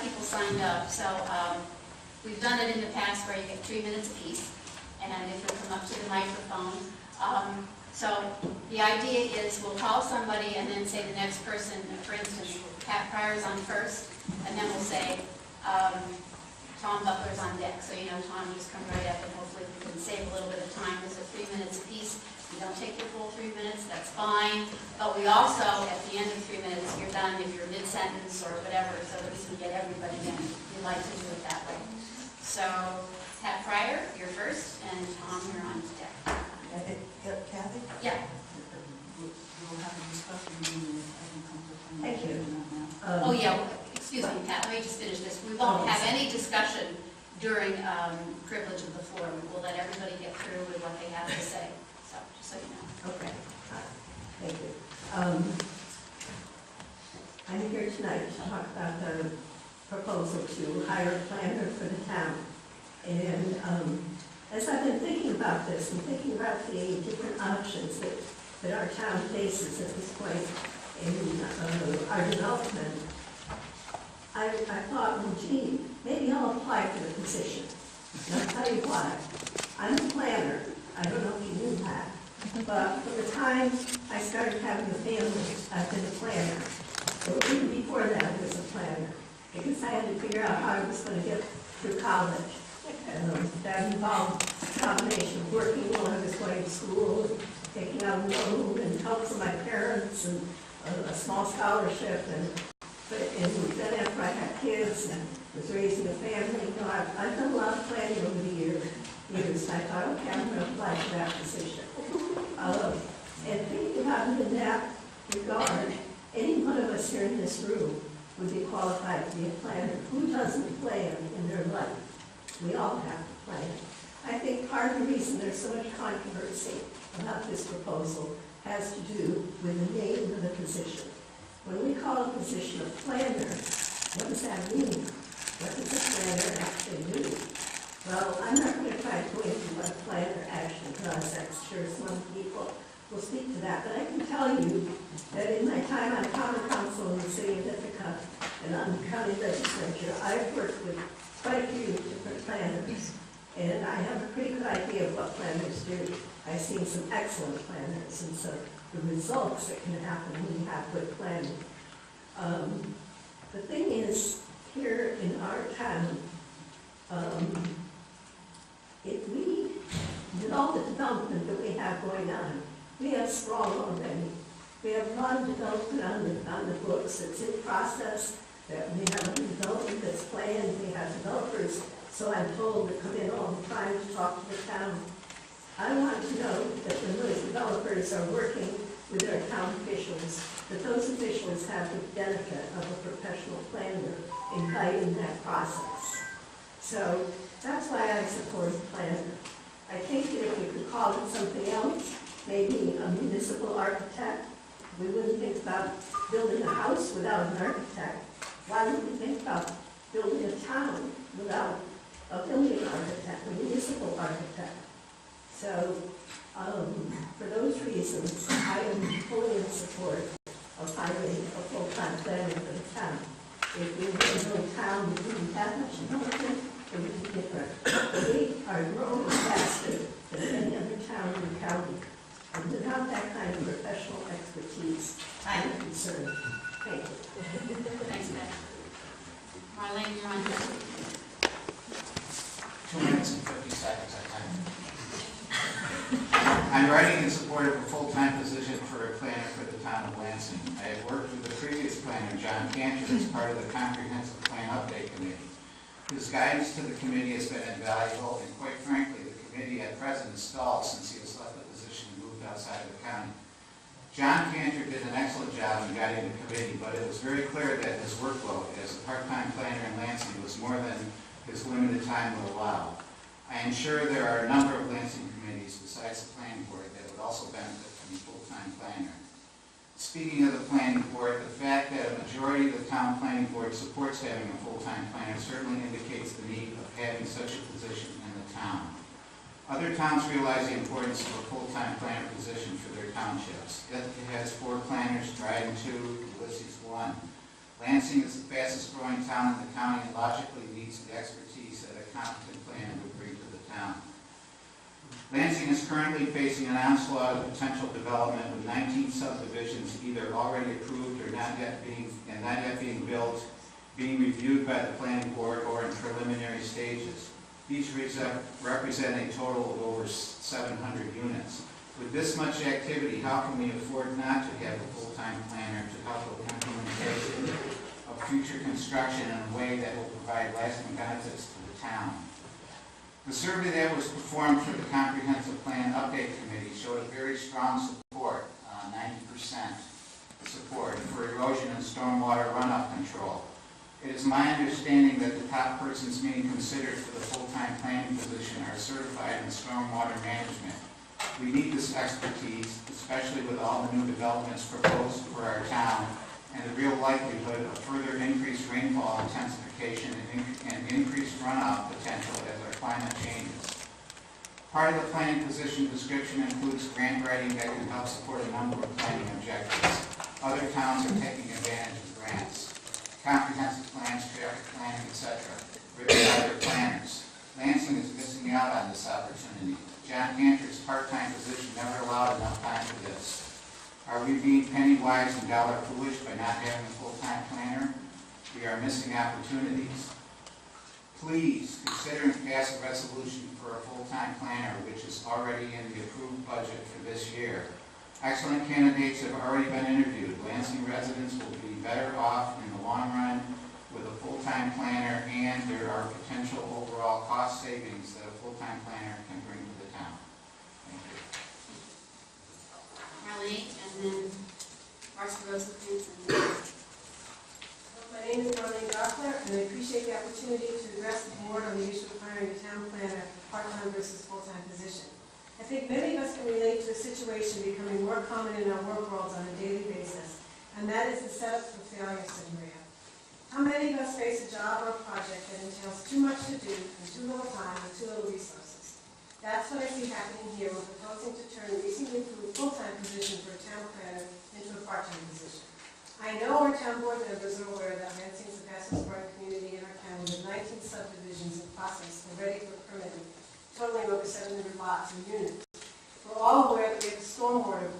people signed up, so we've done it in the past where you get 3 minutes apiece, and if you'll come up to the microphone. So the idea is we'll call somebody and then say the next person, for instance, Pat Pryor's on first, and then we'll say Tom Butler's on deck. So you know Tom, just come right up and hopefully we can save a little bit of time. This is 3 minutes apiece. You don't take your full 3 minutes, that's fine. But we also, at the end of 3 minutes, you're done if you're mid-sentence or whatever, so that we can get everybody in. We like to do it that way. So Pat Pryor, you're first, and Tom, you're on deck. Kathy? Yeah. We'll have a discussion meeting. Thank you. Oh, yeah, excuse me, Pat, let me just finish this. We won't have any discussion during privilege of the floor. We will let everybody get through with what they have to say, so just so you know. Okay. Thank you. I'm here tonight to talk about the proposal to hire a planner for the town. And as I've been thinking about this and thinking about the different options that our town faces at this point in our development, I thought, well, gee, maybe I'll apply for the position. And I'll tell you why. I'm a planner. I don't know if you knew that. But from the time I started having a family, I've been a planner. But even before that, I was a planner. Because I had to figure out how I was going to get through college. That involved a combination of working while I was going to school, and taking out a loan, and help from my parents, and a small scholarship. And then after I had kids and was raising a family, you know, I've done a lot of planning over the years. And I thought, okay, I'm going to apply for that position. And thinking about it in that regard, any one of us here in this room would be qualified to be a planner. Who doesn't plan in their life? We all have to plan. I think part of the reason there's so much controversy about this proposal has to do with the name of the position. When we call a position a planner, what does that mean? What does a planner actually do? Well, I'm not going to try to go into what a planner actually does. I'm sure some people will speak to that. But I can tell you that in my time on Common Council in the city of Ithaca and on the county legislature, I've worked with quite a few different planners. And I have a pretty good idea of what planners do. I've seen some excellent planners and so the results that can happen when you have good planning. The thing is, here in our town, if we, with all the development that we have going on, we have sprawl already. We have a lot of development on the books that's in process, that we have a development that's planned, we have developers, so I'm told, that come in all the time to talk to the town. I want to know that when those developers are working with their town officials, that those officials have the benefit of a professional planner in guiding that process. So that's why I support a planner. I think that if we could call it something else, maybe a municipal architect, we wouldn't think about building a house without an architect. Why would we think about building a town without a building architect, a municipal architect? So, for those reasons, I am fully in support of hiring a full-time planner for the town. If we were in a town that didn't have much development, it would be different. But we are growing faster than any other town in the county. And without that kind of professional expertise, I'm concerned. Thank you. Thanks, Beth. Marlene, you're on deck. 2 minutes and 50 seconds, I think. I'm writing in support of a full-time position for a planner for the town of Lansing. I have worked with the previous planner, John Cantor, as part of the Comprehensive Plan Update Committee. His guidance to the committee has been invaluable, and quite frankly, the committee at present is stalled since he has left the position and moved outside of the county. John Cantor did an excellent job in guiding the committee, but it was very clear that his workload as a part-time planner in Lansing was more than his limited time would allow. I am sure there are a number of Lansing committees besides the planning board that would also benefit from a full-time planner. Speaking of the planning board, the fact that a majority of the town planning board supports having a full-time planner certainly indicates the need of having such a position in the town. Other towns realize the importance of a full-time planner position for their townships. Ithaca has 4 planners, Dryden 2, Ulysses 1. Lansing is the fastest growing town in the county and logically needs the expertise that a competent planner would bring to the town. Lansing is currently facing an onslaught of potential development with 19 subdivisions either already approved or not yet being built, being reviewed by the planning board or in preliminary stages. These represent a total of over 700 units. With this much activity, how can we afford not to have a full-time planner to help with implementation of future construction in a way that will provide lasting benefits to the town? The survey that was performed for the Comprehensive Plan Update Committee showed a very strong support, 90% support, for erosion and stormwater runoff control. It is my understanding that the top persons being considered for the full-time planning position are certified in stormwater management. We need this expertise, especially with all the new developments proposed for our town and the real likelihood of further increased rainfall intensification and increased runoff potential as our climate changes. Part of the planning position description includes grant writing that can help support a number of planning objectives. Other towns are taking advantage of grants, comprehensive plans, traffic planning, etc., written by their planners. Lansing is missing out on this opportunity. John Cantor's part-time position never allowed enough time for this. Are we being penny-wise and dollar-foolish by not having a full-time planner? We are missing opportunities. Please consider and pass a resolution for a full-time planner, which is already in the approved budget for this year. Excellent candidates have already been interviewed. Lansing residents will be better off in the long run with a full-time planner, and there are potential overall cost savings that a full-time planner can bring to the town. Thank you. Marlene, and then Marcia Rosencrantz, and then My name is Marlene Doppler, and I appreciate the opportunity to address the board on the issue of hiring a town planner, part-time versus full-time position. I think many of us can relate to a situation becoming more common in our work worlds on a daily basis, and that is the setup for failure scenario. How many of us face a job or a project that entails too much to do and too little time and too little resources? That's what I see happening here. We're proposing to turn a recently approved full-time position for a town planner into a part-time position. I know our town board members are aware that Lansing is the fastest growing community in our county with 19 subdivisions in process and ready for permitting, totaling over 700 lots and units. We're all aware that we have a stormwater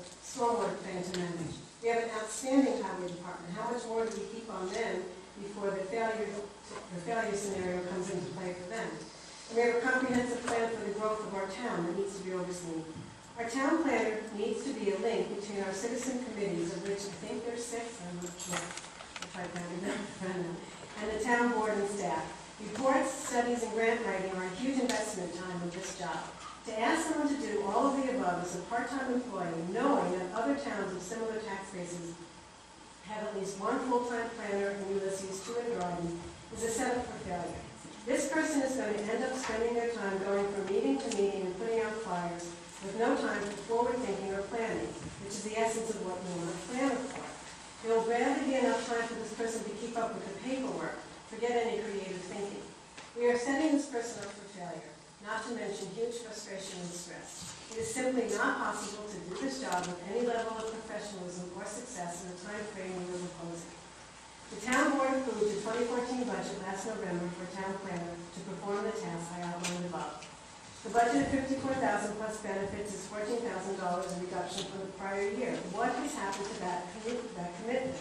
plan to manage. We have an outstanding highway department. How much more do we keep on them before the failure scenario comes into play for them? And we have a comprehensive plan for the growth of our town that needs to be overseen. Our town planner needs to be a link between our citizen committees, of which I think there's 6, I'm not sure if I counted them, and the town board and staff. Reports, studies, and grant writing are a huge investment time of this job. To ask someone to do all of the above as a part-time employee, knowing that other towns of similar tax bases have at least one full-time planner in Ulysses, 2 in Dryden, is a setup for failure. This person is going to end up spending their time going from meeting to meeting and putting out flyers with no time for forward thinking or planning, which is the essence of what we want a planner for. There will barely be enough time for this person to keep up with the paperwork. Forget any creative thinking. We are setting this person up for failure, not to mention huge frustration and stress. It is simply not possible to do this job with any level of professionalism or success in the time frame we are proposing. The town board approved the 2014 budget last November for a town planner to perform the tasks I outlined above. The budget of $54,000 plus benefits is $14,000 in reduction from the prior year. What has happened to that commitment?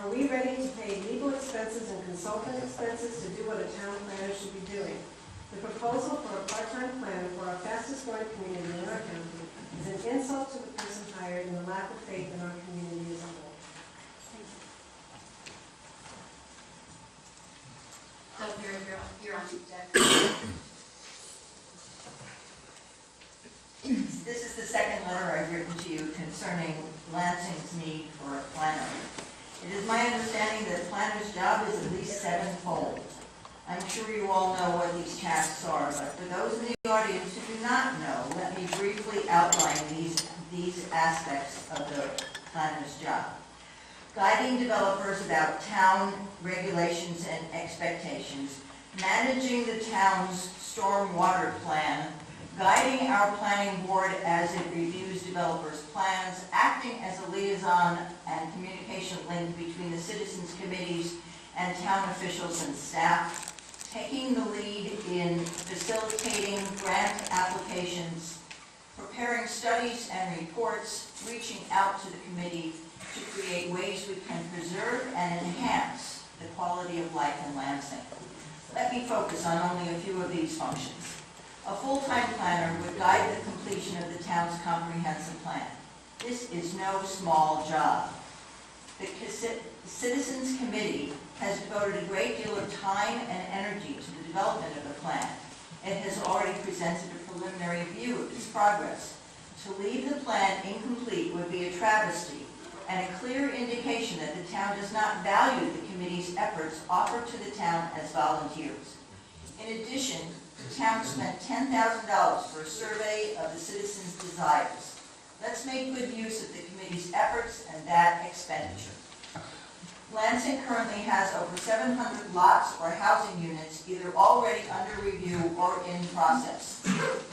Are we ready to pay legal expenses and consultant expenses to do what a town planner should be doing? The proposal for a part-time planner for our fastest growing community in our county is an insult to the person hired and the lack of faith in our community as a whole. so you're on deck. This is the second letter I've written to you concerning Lansing's need for a planner. It is my understanding that a planner's job is at least sevenfold. I'm sure you all know what these tasks are, but for those in the audience who do not know, let me briefly outline these aspects of the planner's job. Guiding developers about town regulations and expectations, managing the town's stormwater plan guiding our planning board as it reviews developers' plans, acting as a liaison and communication link between the citizens' committees and town officials and staff, taking the lead in facilitating grant applications, preparing studies and reports, reaching out to the committee to create ways we can preserve and enhance the quality of life in Lansing. Let me focus on only a few of these functions. A full-time planner would guide the completion of the town's comprehensive plan. This is no small job. The Citizens Committee has devoted a great deal of time and energy to the development of the plan. It has already presented a preliminary view of its progress. To leave the plan incomplete would be a travesty and a clear indication that the town does not value the committee's efforts offered to the town as volunteers. In addition, the town spent $10,000 for a survey of the citizens' desires. Let's make good use of the committee's efforts and that expenditure. Lansing currently has over 700 lots or housing units either already under review or in process.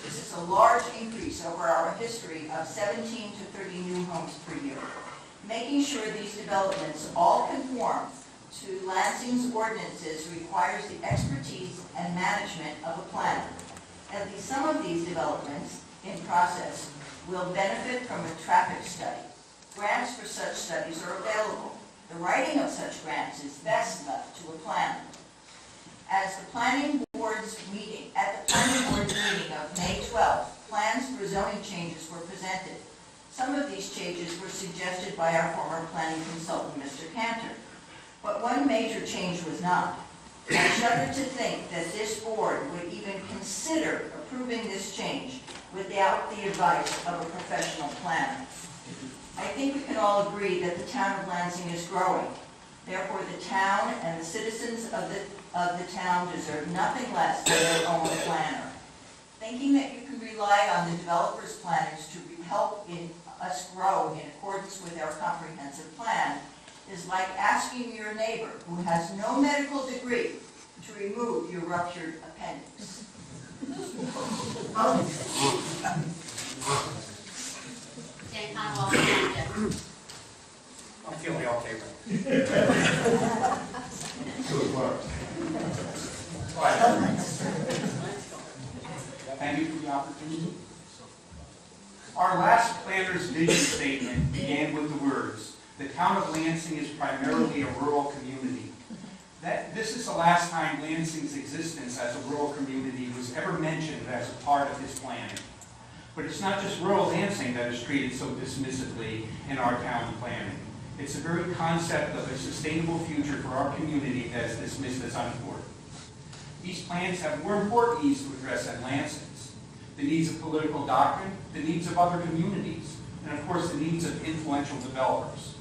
This is a large increase over our history of 17 to 30 new homes per year. Making sure these developments all conform to Lansing's ordinances requires the expertise and management of a planner. At least some of these developments in process will benefit from a traffic study. Grants for such studies are available. The writing of such grants is best left to a planner. At the planning board's meeting of May 12th, plans for zoning changes were presented. Some of these changes were suggested by our former planning consultant, Mr. Cantor. But one major change was not. I shudder to think that this board would even consider approving this change without the advice of a professional planner. I think we can all agree that the town of Lansing is growing. Therefore, the town and the citizens of the town deserve nothing less than their own planner. Thinking that you can rely on the developers' planners to help us grow in accordance with our comprehensive plan is like asking your neighbor who has no medical degree to remove your ruptured appendix. Dan Conwell, yeah. I'm feeling okay right now. Thank you for the opportunity. Our last planner's vision statement began with the words, "The town of Lansing is primarily a rural community." This is the last time Lansing's existence as a rural community was ever mentioned as a part of his planning. But it's not just rural Lansing that is treated so dismissively in our town planning. It's the very concept of a sustainable future for our community that is dismissed as unimportant. These plans have more important needs to address than Lansing's: the needs of political doctrine, the needs of other communities, and of course the needs of influential developers.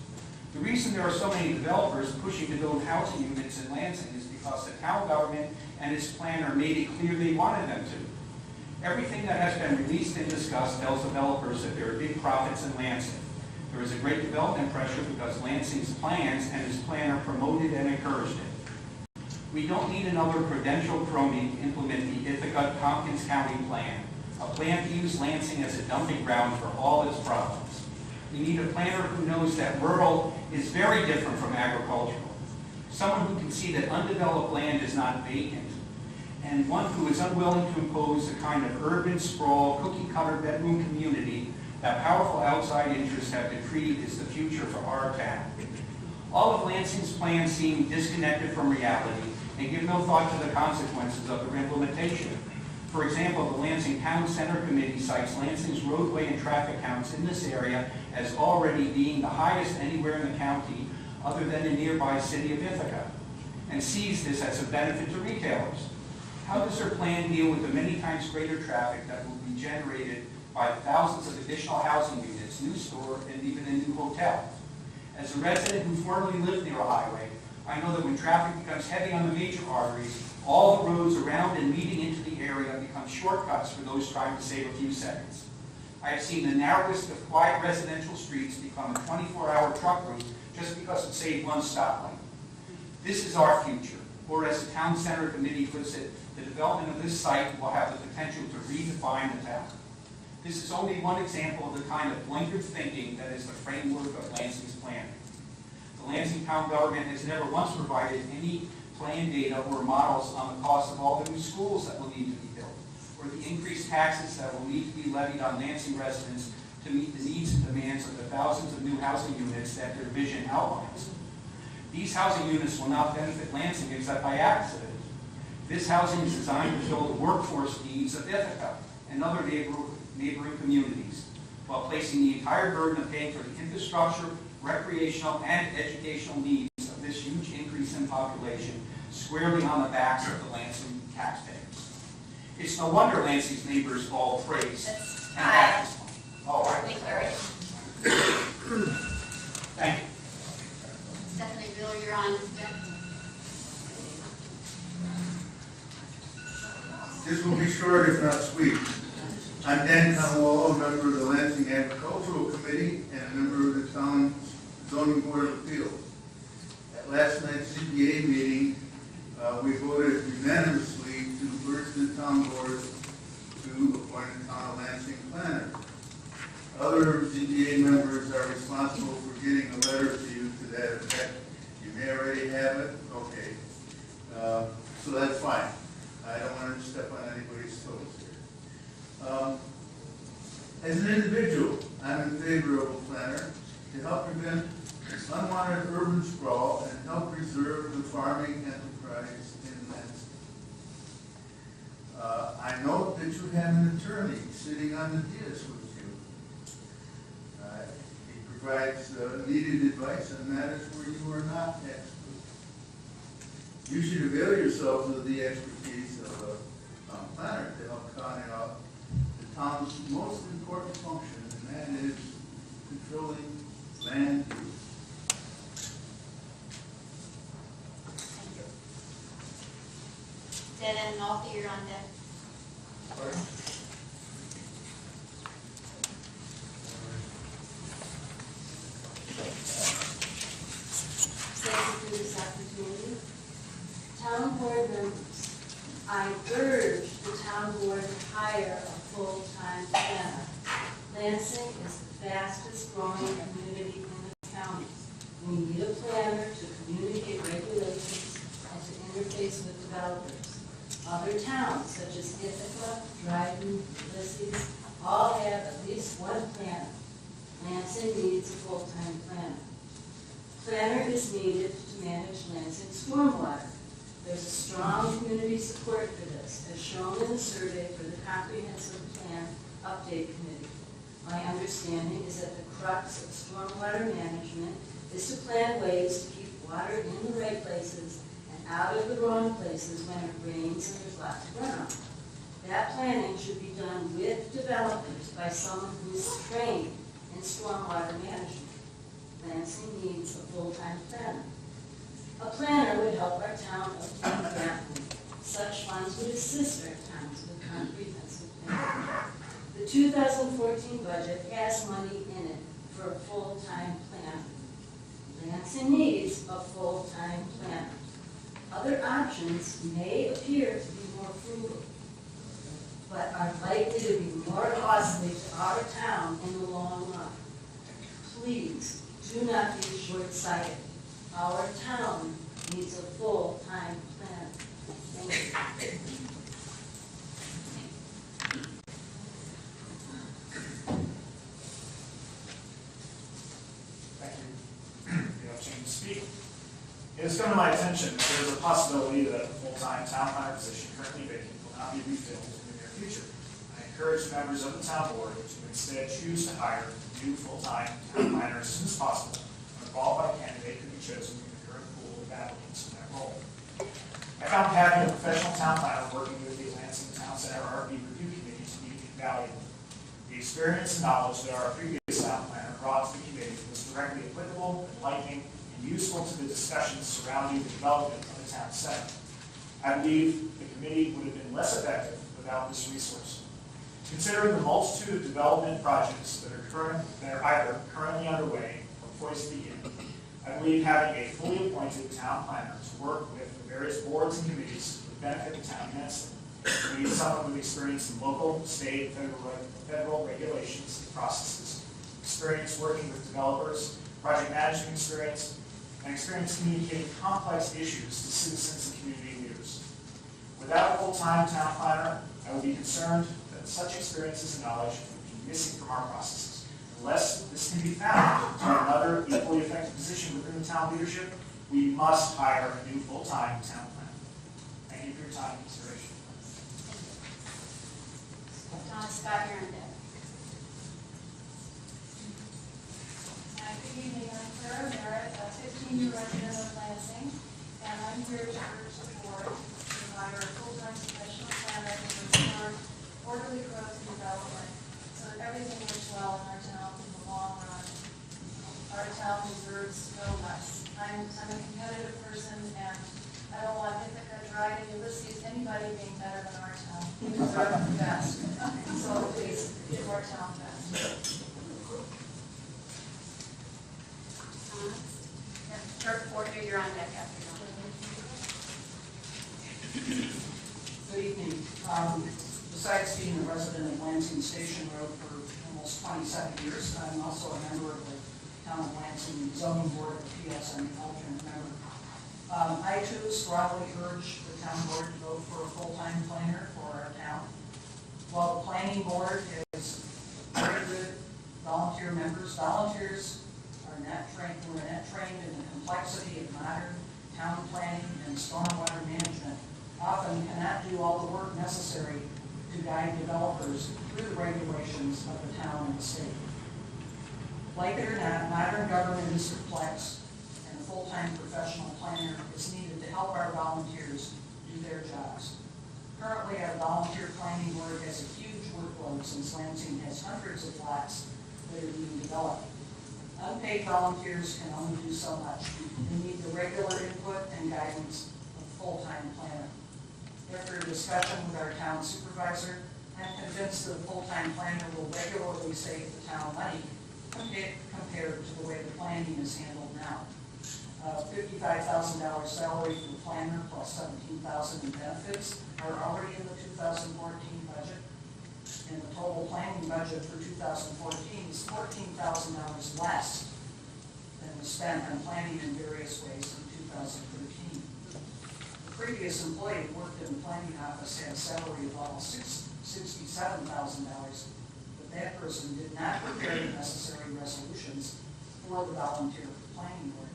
The reason there are so many developers pushing to build housing units in Lansing is because the town government and its planner made it clear they wanted them to. Everything that has been released and discussed tells developers that there are big profits in Lansing. There is a great development pressure because Lansing's plans and its planner promoted and encouraged it. We don't need another credentialed crony to implement the Ithaca-Tompkins County plan, a plan to use Lansing as a dumping ground for all its problems. We need a planner who knows that rural is very different from agricultural, someone who can see that undeveloped land is not vacant, and one who is unwilling to impose a kind of urban sprawl, cookie-cutter bedroom community that powerful outside interests have decreed is the future for our town. All of Lansing's plans seem disconnected from reality and give no thought to the consequences of their implementation. For example, the Lansing Town Center Committee cites Lansing's roadway and traffic counts in this area as already being the highest anywhere in the county other than the nearby city of Ithaca, and sees this as a benefit to retailers. How does their plan deal with the many times greater traffic that will be generated by the thousands of additional housing units, new store, and even a new hotel? As a resident who formerly lived near a highway, I know that when traffic becomes heavy on the major arteries, all the roads around and leading into the area become shortcuts for those trying to save a few seconds. I have seen the narrowest of quiet residential streets become a 24-hour truck route just because it saved one stoplight. This is our future. or as the Town Center Committee puts it, the development of this site will have the potential to redefine the town. This is only one example of the kind of blinkered thinking that is the framework of Lansing's planning. The Lansing town government has never once provided any plan data or models on the cost of all the new schools that will need to be built, or the increased taxes that will need to be levied on Lansing residents to meet the needs and demands of the thousands of new housing units that their vision outlines. These housing units will not benefit Lansing except by accident. This housing is designed to fill the workforce needs of Ithaca and other neighboring communities, while placing the entire burden of paying for the infrastructure, recreational, and educational needs of this huge increase in population squarely on the backs of the Lansing taxpayers. It's no wonder Lansing's neighbors all praise and back this plan. All right. Thank you. Stephanie, Bill, you're on. This will be short if not sweet. I'm Dan Conwall, a member of the Lansing Agricultural Committee and a member of the Town Zoning Board of Appeals. At last night's CPA meeting, we voted unanimously to urge the Town Board to appoint a Town of Lansing planner. Other CPA members are responsible for getting a letter to you to that effect. You may already have it, okay. So that's fine. I don't want to step on anybody's toes here. As an individual, I'm in favor of a planner to help prevent unwanted urban sprawl and help preserve the farming enterprise in Lansing. I note that you have an attorney sitting on the dais with you. He provides needed advice on matters where you are not expert. You should avail yourselves of the expertise of a planner to help carry out the town's most important function, and that is controlling land use. Dead end Malty, you're on deck. Thank you for this opportunity. Town board members, I urge the town board to hire a full-time planner. Lansing is the fastest growing community in the county. We need a planner to communicate regulations and to interface with developers. Other towns, such as Ithaca, Dryden, Ulysses, all have at least one planner. Lansing needs a full-time planner. Planner is needed to manage Lansing stormwater. There's a strong community support for this, as shown in the survey for the Comprehensive Plan Update Committee. My understanding is that the crux of stormwater management is to plan ways to keep water in the right places and out of the wrong places when it rains and there's lots of runoff. That planning should be done with developers by someone who's trained in stormwater management. Lansing needs a full-time planner. A planner would help our town obtain grant money. Such funds would assist our towns with comprehensive planning. The 2014 budget has money in it for a full-time planner. Lansing needs a full-time planner. Other options may appear to be more frugal, but are likely to be more costly to our town in the long run. Please do not be short-sighted. Our town needs a full-time planner. Thank you. Thank you. You have a chance to speak. It has come to my attention that there is a possibility that a full-time town planner position currently vacant will not be refilled in the near future. I encourage members of the town board to instead choose to hire a new full-time town planner as soon as possible, and a qualified candidate could be chosen from the current pool of applicants in that role. I found having a professional town planner working with the Lansing Town Center RP Review Committee to be invaluable. The experience and knowledge that our previous town planner brought to the committee was directly applicable, enlightening, and useful to the discussions surrounding the development of the town center. I believe the committee would have been less effective without this resource. Considering the multitude of development projects that are either currently underway or poised to begin, I believe having a fully appointed town planner to work with the various boards and committees would benefit the town immensely. We need someone with experience in local, state, federal regulations and processes, experience working with developers, project management experience, and experience communicating complex issues to citizens and community leaders. Without a full-time town planner, I would be concerned that such experiences and knowledge would be missing from our processes. Unless this can be found through another equally effective position within the town leadership, we must hire a new full-time town planner. Thank you for your time and consideration. Thomas Scott, you're on deck. Good evening, I'm Clara Merritt, a 15-year resident of Lansing, and I'm here to urge the board to hire a full-time professional planner to ensure orderly growth and development so that everything works well in our town in the long run. Our town deserves no less. I'm a competitive person, and I don't want Ithaca, Dryden, Ulysses, anybody being better than our town. We deserve the best. So please do our town best. Clerk Porter, you're on deck after that. Good evening. Besides being a resident of Lansing Station Road for almost 27 years, I'm also a member of the Town of Lansing Zoning Board of Appeals. I'm an alternate member. I too strongly urge the town board to vote for a full-time planner for our town. While the planning board is very good volunteer members, volunteers are not trained in the complexity of modern town planning and stormwater management, often cannot do all the work necessary to guide developers through the regulations of the town and the state. Like it or not, modern government is complex, and a full-time professional planner is needed to help our volunteers do their jobs. Currently, our volunteer planning board has a huge workload since Lansing has hundreds of lots that are being developed. Unpaid volunteers can only do so much. They need the regular input and guidance of a full-time planner. After a discussion with our town supervisor, I'm convinced that a full-time planner will regularly save the town money compared to the way the planning is handled now. $55,000 salary for the planner plus $17,000 in benefits are already in the 2014 budget. And the total planning budget for 2014 is $14,000 less than was spent on planning in various ways in 2013. The previous employee who worked in the planning office had a salary of almost $67,000, but that person did not prepare the necessary resolutions for the volunteer planning board.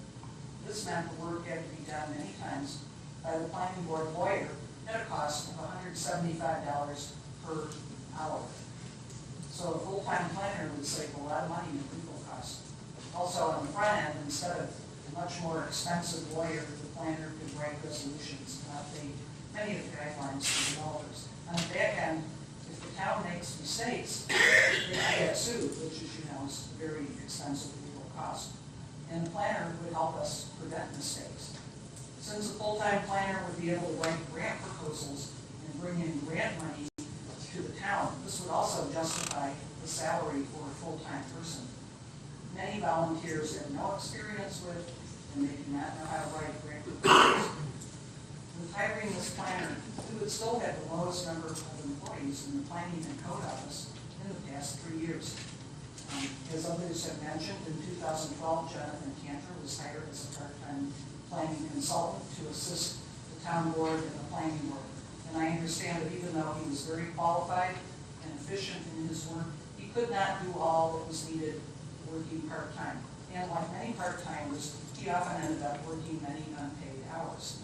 This meant the work had to be done many times by the planning board lawyer at a cost of $175 per hour. So a full-time planner would save a lot of money in legal costs. Also on the front end, instead of a much more expensive lawyer, the planner could write resolutions and update many of the guidelines for developers. On the back end, if the town makes mistakes, they get sued, which as you know is a very expensive legal cost. And the planner would help us prevent mistakes. Since a full-time planner would be able to write grant proposals and bring in grant money to the town, this would also justify the salary for a full-time person. Many volunteers have no experience with, and they do not know how to write grant proposals. With hiring this planner, we would still have the lowest number of employees in the planning and code office in the past 3 years. As others have mentioned, in 2012, Jonathan Cantor was hired as a part-time planning consultant to assist the town board and the planning board. And I understand that even though he was very qualified and efficient in his work, he could not do all that was needed working part-time. And like many part-timers, he often ended up working many unpaid hours.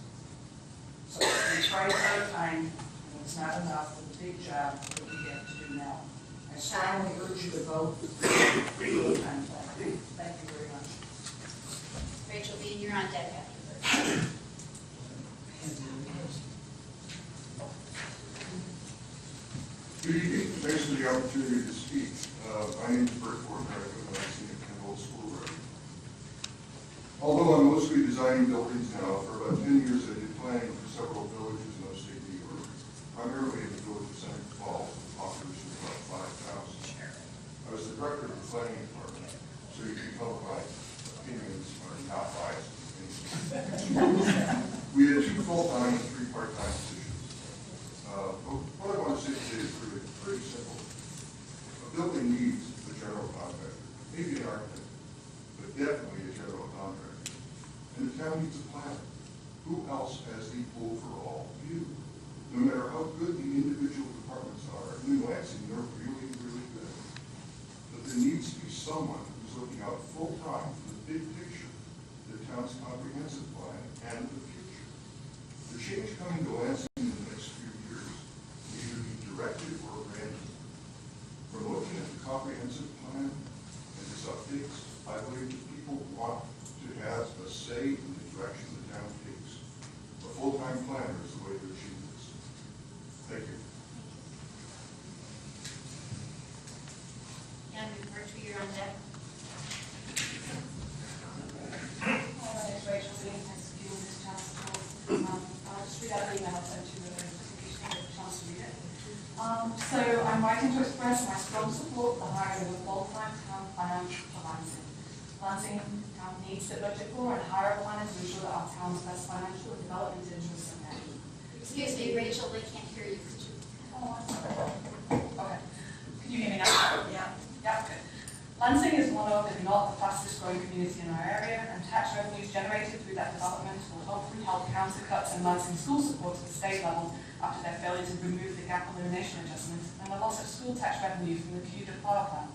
So we tried part-time, and it's not enough for the big job that we have to do now. I strongly urge you to vote for full-time planner. Thank you very much. Rachel Bean, you're on deck after this. Good evening. Thanks for the opportunity to speak. My name is Bert Fortner. I live in Lansing at Kendall School Road. Although I'm mostly designing buildings now, for about 10 years I did planning for several villages in upstate New York, primarily in the village of Seneca Falls, with a population of about 5,000. I was the director of the planning department, so you can tell my opinions are not biased. We had 2 full-time someone who's looking out full-time for the big picture, the town's comprehensive plan, and the future. The change coming to Lansing in the next few years will either be directed or random. From looking at the comprehensive plan and its updates, I believe that people want to have a say in the direction the town takes. A full-time planner is the way to achieve this. Thank you. And we've worked for you on that. Hi, my name is Rachel Green, thanks for giving this chance to talk. I'll just read out the email I sent you in case you didn't get a chance to read it. So I'm writing to express my strong support for the hiring of a full-time town planner for Lansing. Lansing Town needs to budget for and hire a planner to ensure that our town's best financial and development interests are met. Excuse me, Rachel, they can't hear you. Could you? Oh, I'm sorry. Okay. Can you hear me now? Yeah. Yeah, good. Lansing is one of, if not the fastest growing community in our area, and tax revenues generated through that development will hopefully help counter cuts in Lansing school support at the state level after their failure to remove the gap elimination adjustment and the loss of school tax revenue from the Cuda power plant.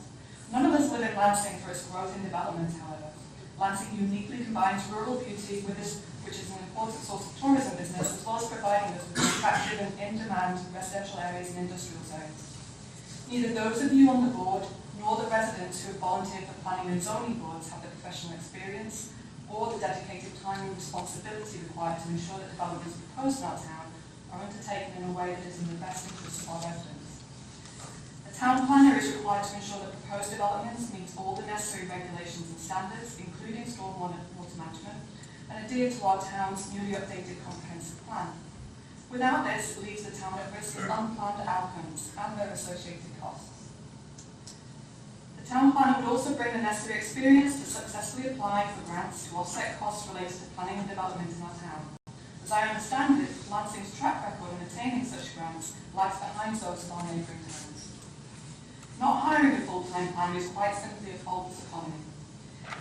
None of us live in Lansing for its growth in development, however. Lansing uniquely combines rural beauty with this, which is an important source of tourism business, as well as providing us with attractive and in-demand residential areas and industrial zones. Neither those of you on the board nor the residents who have volunteered for planning and zoning boards have the professional experience or the dedicated time and responsibility required to ensure that developments proposed in our town are undertaken in a way that is in the best interest of our residents. The town planner is required to ensure that proposed developments meet all the necessary regulations and standards, including stormwater management, and adhere to our town's newly updated comprehensive plan. Without this, it leaves the town at risk of unplanned outcomes and their associated costs. The town planner would also bring the necessary experience to successfully apply for grants to offset costs related to planning and development in our town. As I understand it, Lansing's track record in attaining such grants lags behind those of our neighbouring towns. Not hiring a full-time planner is quite simply a faultless economy.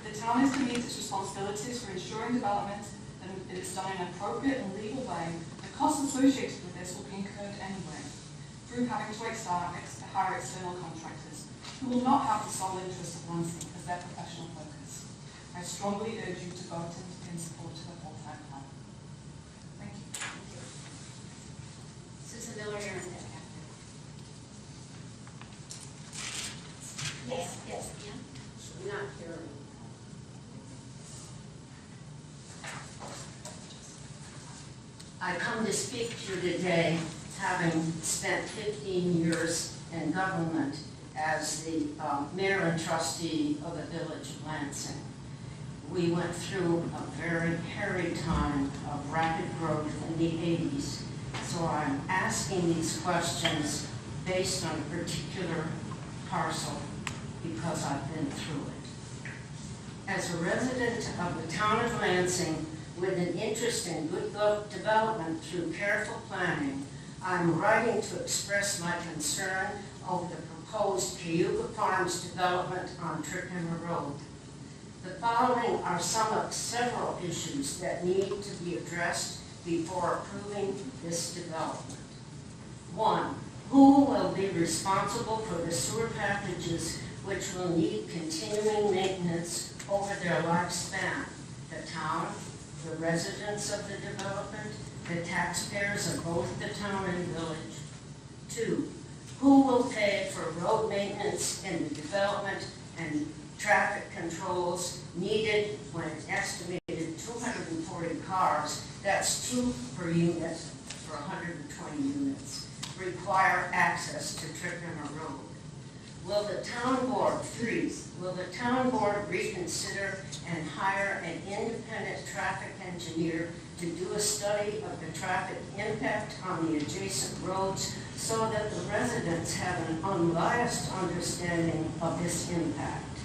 The town is to meet its responsibilities for ensuring development and it is done in an appropriate and legal way. The costs associated with this will be incurred anyway, through having to hire external contractors, who will not have the sole interest of Lansing as their professional focus. I strongly urge you to vote in support of a full-time plan. Thank you. Thank you. Susan Miller, you're in that. Yes, yes, Ann? Not hearing. I come to speak to you today, having spent 15 years in government as the mayor and trustee of the village of Lansing. We went through a very hairy time of rapid growth in the 80s, so I'm asking these questions based on a particular parcel because I've been through it. As a resident of the town of Lansing with an interest in good development through careful planning, I'm writing to express my concern over the proposed Cayuga Farms development on Trickham Road. The following are several issues that need to be addressed before approving this development. 1, who will be responsible for the sewer packages which will need continuing maintenance over their lifespan? The town, the residents of the development, the taxpayers of both the town and village. 2, who will pay for road maintenance in the development and traffic controls needed when estimated 240 cars, that's 2 per unit for 120 units, require access to Trickham Road? Will the town board, 3, will the town board reconsider and hire an independent traffic engineer to do a study of the traffic impact on the adjacent roads so that the residents have an unbiased understanding of this impact?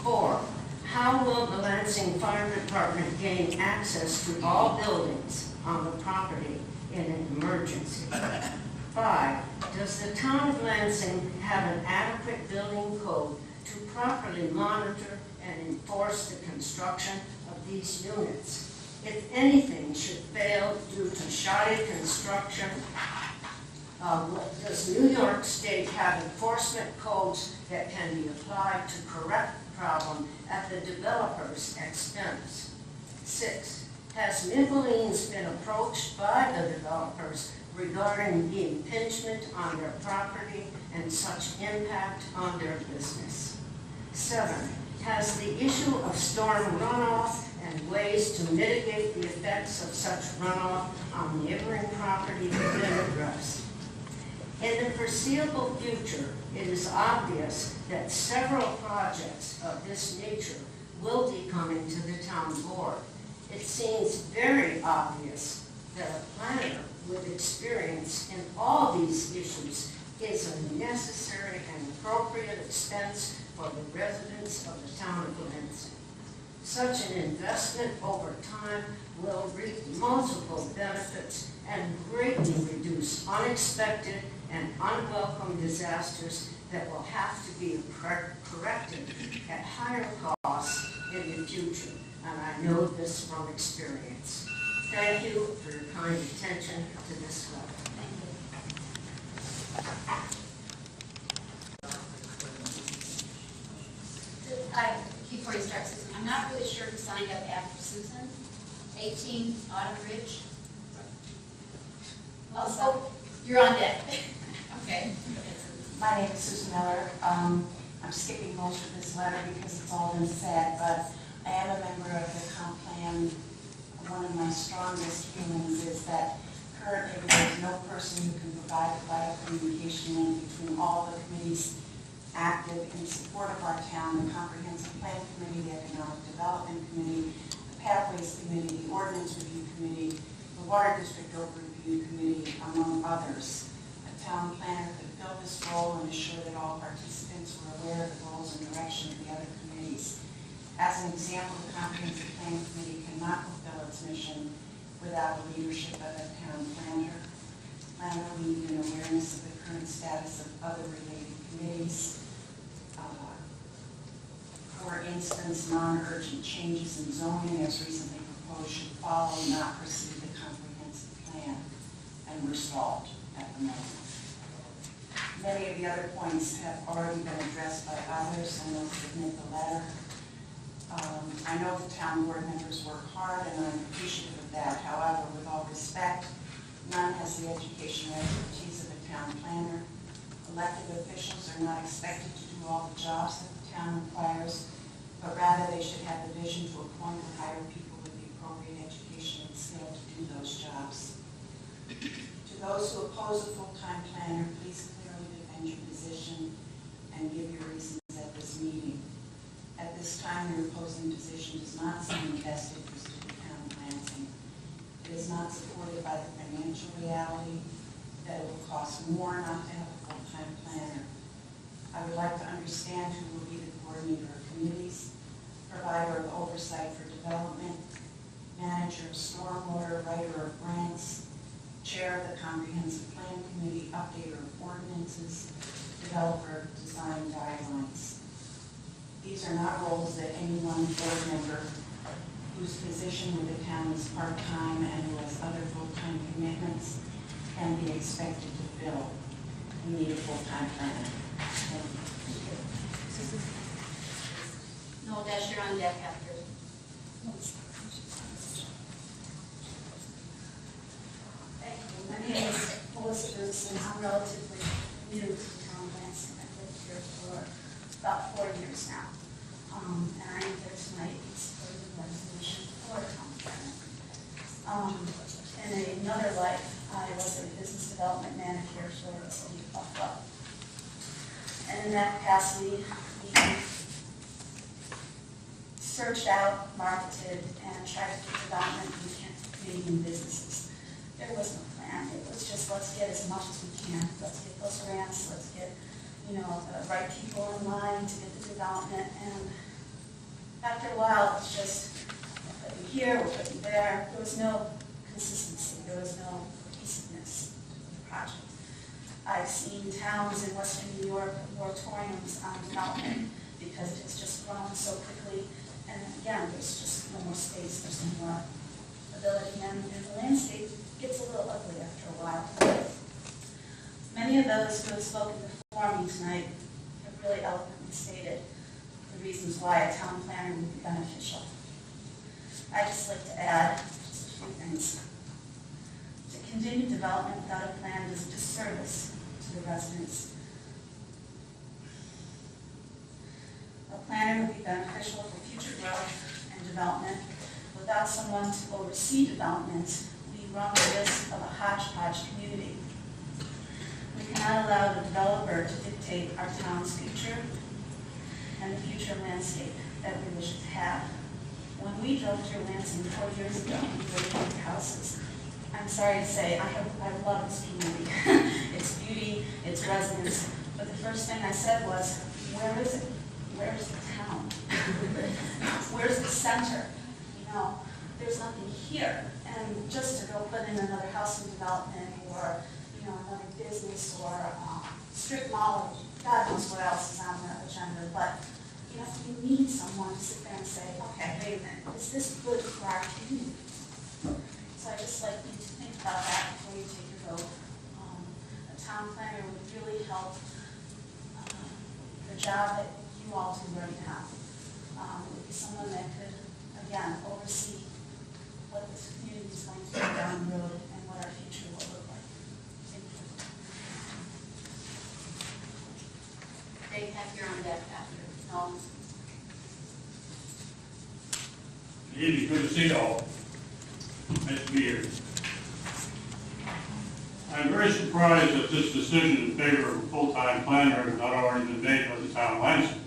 4, how will the Lansing Fire Department gain access to all buildings on the property in an emergency? 5, does the town of Lansing have an adequate building code to properly monitor and enforce the construction of these units? If anything should fail due to shoddy construction Does New York State have enforcement codes that can be applied to correct the problem at the developer's expense? 6, has Mifflin's been approached by the developers regarding the impingement on their property and such impact on their business? 7, has the issue of storm runoff and ways to mitigate the effects of such runoff on neighboring property been addressed? In the foreseeable future, it is obvious that several projects of this nature will be coming to the town board. It seems very obvious that a planner with experience in all these issues is a necessary and appropriate expense for the residents of the town of Lansing. Such an investment over time will reap multiple benefits and greatly reduce unexpected and unwelcome disasters that will have to be corrected at higher costs in the future. And I know this from experience. Thank you for your kind attention to this letter. Before you start, Susan, I'm not really sure who signed up after Susan. 18 Autumn Ridge. Oh, you're on deck. Okay. My name is Susan Miller. I'm skipping most of this letter because it's all been said, but I am a member of the comp plan. One of my strongest feelings is that currently there's no person who can provide the vital communication link between all the committees active in support of our town, the Comprehensive Plan Committee, the Economic Development Committee, the Pathways Committee, the Ordinance Review Committee, the Water District Overview Committee, among others. A town planner could fill this role and assure that all participants were aware of the roles and direction of the other committees. As an example, the Comprehensive Plan Committee cannot fulfill its mission without the leadership of a town planner. Planner will need an awareness of the current status of other related committees. For instance, non-urgent changes in zoning as recently proposed should follow, not precede the comprehensive plan, and we're stalled at the moment. Many of the other points have already been addressed by others, and they'll submit the letter. I know the town board members work hard, and I'm appreciative of that. However, with all respect, none has the education or expertise of a town planner. Elected officials are not expected to do all the jobs that the town requires, but rather they should have the vision to appoint and hire people with the appropriate education and skill to do those jobs. To those who oppose a full-time planner, please clearly defend your position and give your reasons at this meeting. At this time, your opposing position does not seem in the best interest of the town of Lansing. It is not supported by the financial reality that it will cost more not to have a full-time planner. I would like to understand who will be the coordinator of committees, provider of oversight for development, manager of stormwater, writer of grants, chair of the Comprehensive Plan Committee, updater of ordinances, developer of design guidelines. These are not roles that any one board member whose position with the town is part-time and who has other full-time commitments can be expected to fill. We need a full-time planner. Thank you. No, Dash, you're on deck after. Thank you. My name is Melissa Bruce, and I'm relatively new to the town of Lansing. I've lived here for about 4 years now. And I am here tonight to support the resolution for the town planner. In another life, I was a business development manager for the city of Buffalo. And in that capacity, we searched out, marketed, and tried to get development in Canadian businesses. There was no plan. It was just, let's get as much as we can. Let's get those grants. Let's get, the right people in line to get the development. And after a while, it's just, we're putting here, we're putting there. There was no consistency. There was no cohesiveness to the project. I've seen towns in western New York with moratoriums on development because it's just grown so quickly. And again, there's just no more space, there's no more ability, and the landscape gets a little ugly after a while. of those who have spoken before me tonight have really eloquently stated the reasons why a town planner would be beneficial. I'd just like to add just a few things. To continue development without a plan is a disservice to the residents. A planner would be beneficial for future growth and development. Without someone to oversee development, we run the risk of a hodgepodge community. We cannot allow the developer to dictate our town's future and the future landscape that we wish to have. When we drove through Lansing 4 years ago, we were looking at houses. I'm sorry to say, I love this community. Its beauty, its residents. But the first thing I said was, where is it? Where's the town? Where's the center? You know, there's nothing here. And just to go put in another housing development or, you know, another business or strip mall, God knows what else is on the agenda. But, you know, you need someone to sit there and say, okay, wait a minute, is this good for our community? So I just like you to think about that before you take your vote. A town planner would really help the job that you all do right now. It would be someone that could, again, oversee what this community is going to do down the road and what our future will look like. Thank you. Dave, have your own deck after. No. Good evening, good to see you all. Nice to be here. I'm very surprised that this decision in favor of a full-time planner has not already been made by the town of Lansing.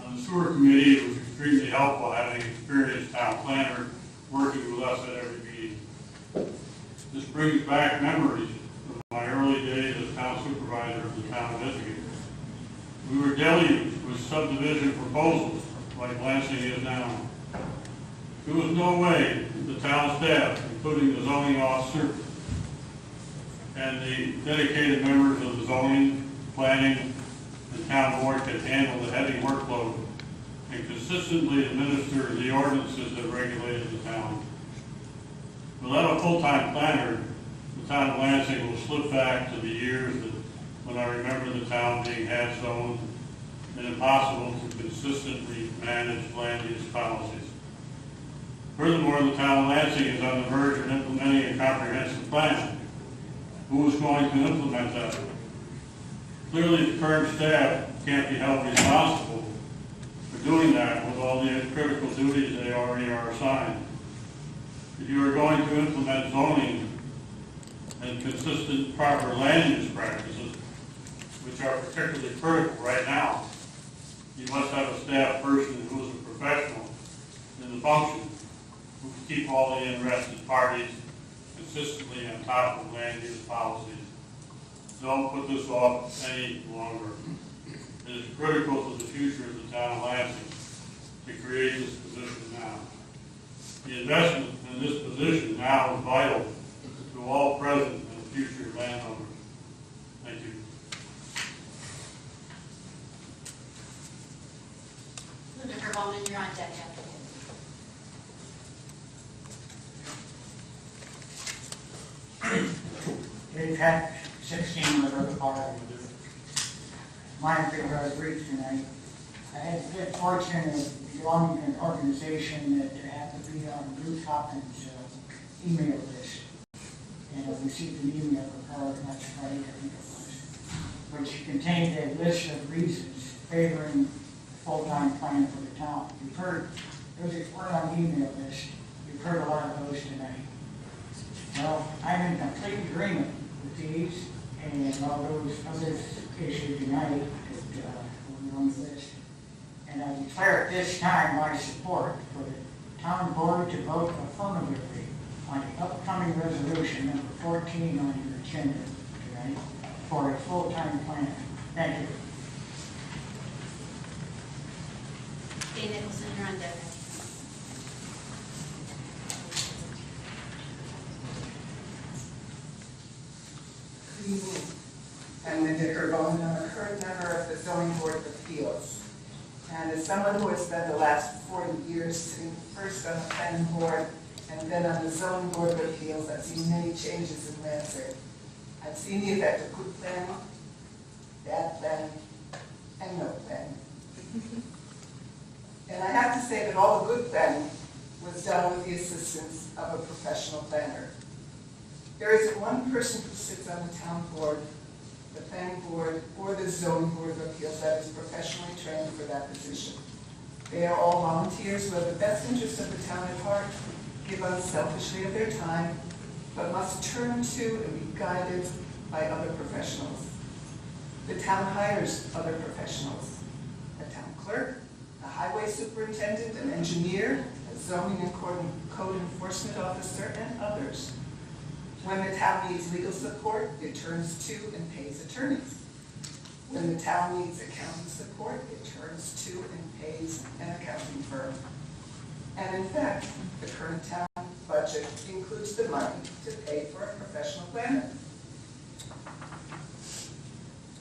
On the sewer committee, it was extremely helpful having an experienced town planner working with us at every meeting. This brings back memories of my early days as town supervisor of the town of Michigan. We were deluged with subdivision proposals like Lansing is now. There was no way the town staff, including the zoning officer and the dedicated members of the zoning, planning, and town board, could handle the heavy workload and consistently administer the ordinances that regulated the town. Without a full-time planner, the town of Lansing will slip back to the years that when I remember the town being half-zoned and impossible to consistently manage land use policies. Furthermore, the town of Lansing is on the verge of implementing a comprehensive plan. Who is going to implement that? Clearly, the current staff can't be held responsible for doing that with all the critical duties they already are assigned. If you are going to implement zoning and consistent proper land use practices, which are particularly critical right now, you must have a staff person who is a professional in the function, who can keep all the interested parties consistently on top of land use policies. Don't put this off any longer. It is critical to the future of the town of Lansing to create this position now. The investment in this position now is vital to all present and future landowners. Thank you. Linda Herbonen, you're on deck after. Dave Heck, 16 River Park. My favorite brief tonight. I had the good fortune of belonging to an organization that happened to be on Ruth Hopkins' email list. And I received an email from her last Friday, I think it was, which contained a list of reasons favoring a full-time plan for the town. You've heard, those that weren't on the email list, you've heard a lot of those tonight. Well, I'm in complete agreement with these and all those others issued tonight that were on the list. And I declare at this time my support for the town board to vote affirmatively on the upcoming resolution number 14 on your agenda tonight for a full-time plan. Thank you. Dave Nicholson, you're on deck. Good evening. I'm Linda Herbonen. I'm a current member of the Zoning Board of Appeals. And as someone who has spent the last 40 years sitting first on the planning board and then on the Zoning Board of Appeals, I've seen many changes in Lansing. I've seen the effect of good planning, bad planning, and no planning. And I have to say that all the good planning was done with the assistance of a professional planner. There isn't one person who sits on the town board, the planning board, or the zoning board of appeals that is professionally trained for that position. They are all volunteers who have the best interest of the town at heart, give unselfishly of their time, but must turn to and be guided by other professionals. The town hires other professionals, a town clerk, a highway superintendent, an engineer, a zoning and code enforcement officer, and others. When the town needs legal support, it turns to and pays attorneys. When the town needs accounting support, it turns to and pays an accounting firm. And in fact, the current town budget includes the money to pay for a professional planner.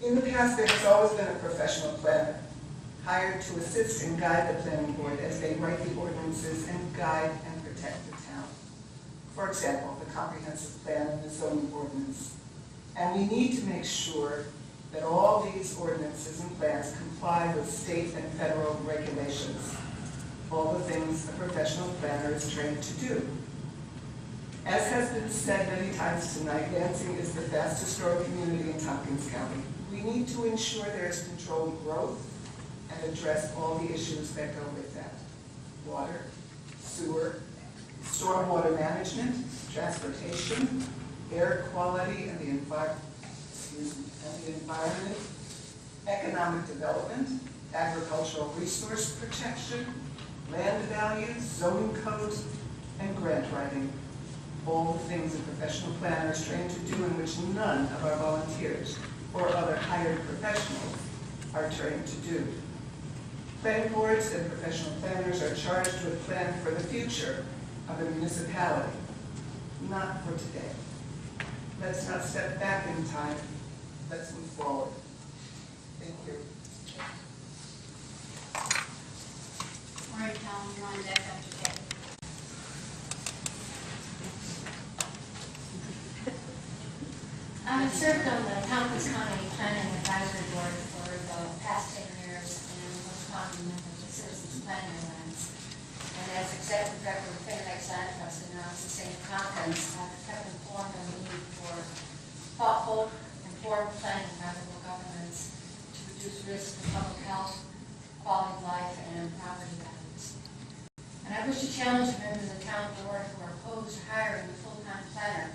In the past, there has always been a professional planner hired to assist and guide the planning board as they write the ordinances and guide and protect the town. For example, the comprehensive plan and the zoning ordinance. And we need to make sure that all these ordinances and plans comply with state and federal regulations, all the things a professional planner is trained to do. As has been said many times tonight, Lansing is the fastest growing community in Tompkins County. We need to ensure there is controlled growth and address all the issues that go with that. Water, sewer, stormwater management, transportation, air quality and the environment, economic development, agricultural resource protection, land values, zoning codes, and grant writing. All the things a professional planner is trained to do and which none of our volunteers or other hired professionals are trained to do. Planning boards and professional planners are charged with planning for the future of the municipality, not for today. Let's not step back in time. Let's move forward. Thank you. Morning, Tom. You're on deck after Kay. I've served on the Tompkins County Planning Advisory Board for the past 10 years and was common member of the Citizens Planning Alliance. And as Executive Director of the Fairfax Land Trust and now as the St. Tompkins, I've kept informed on the need for thoughtful, informed planning by local governments to reduce risk to public health, quality of life, and property values. And I wish to challenge members of the town board who are opposed to hiring a full-time planner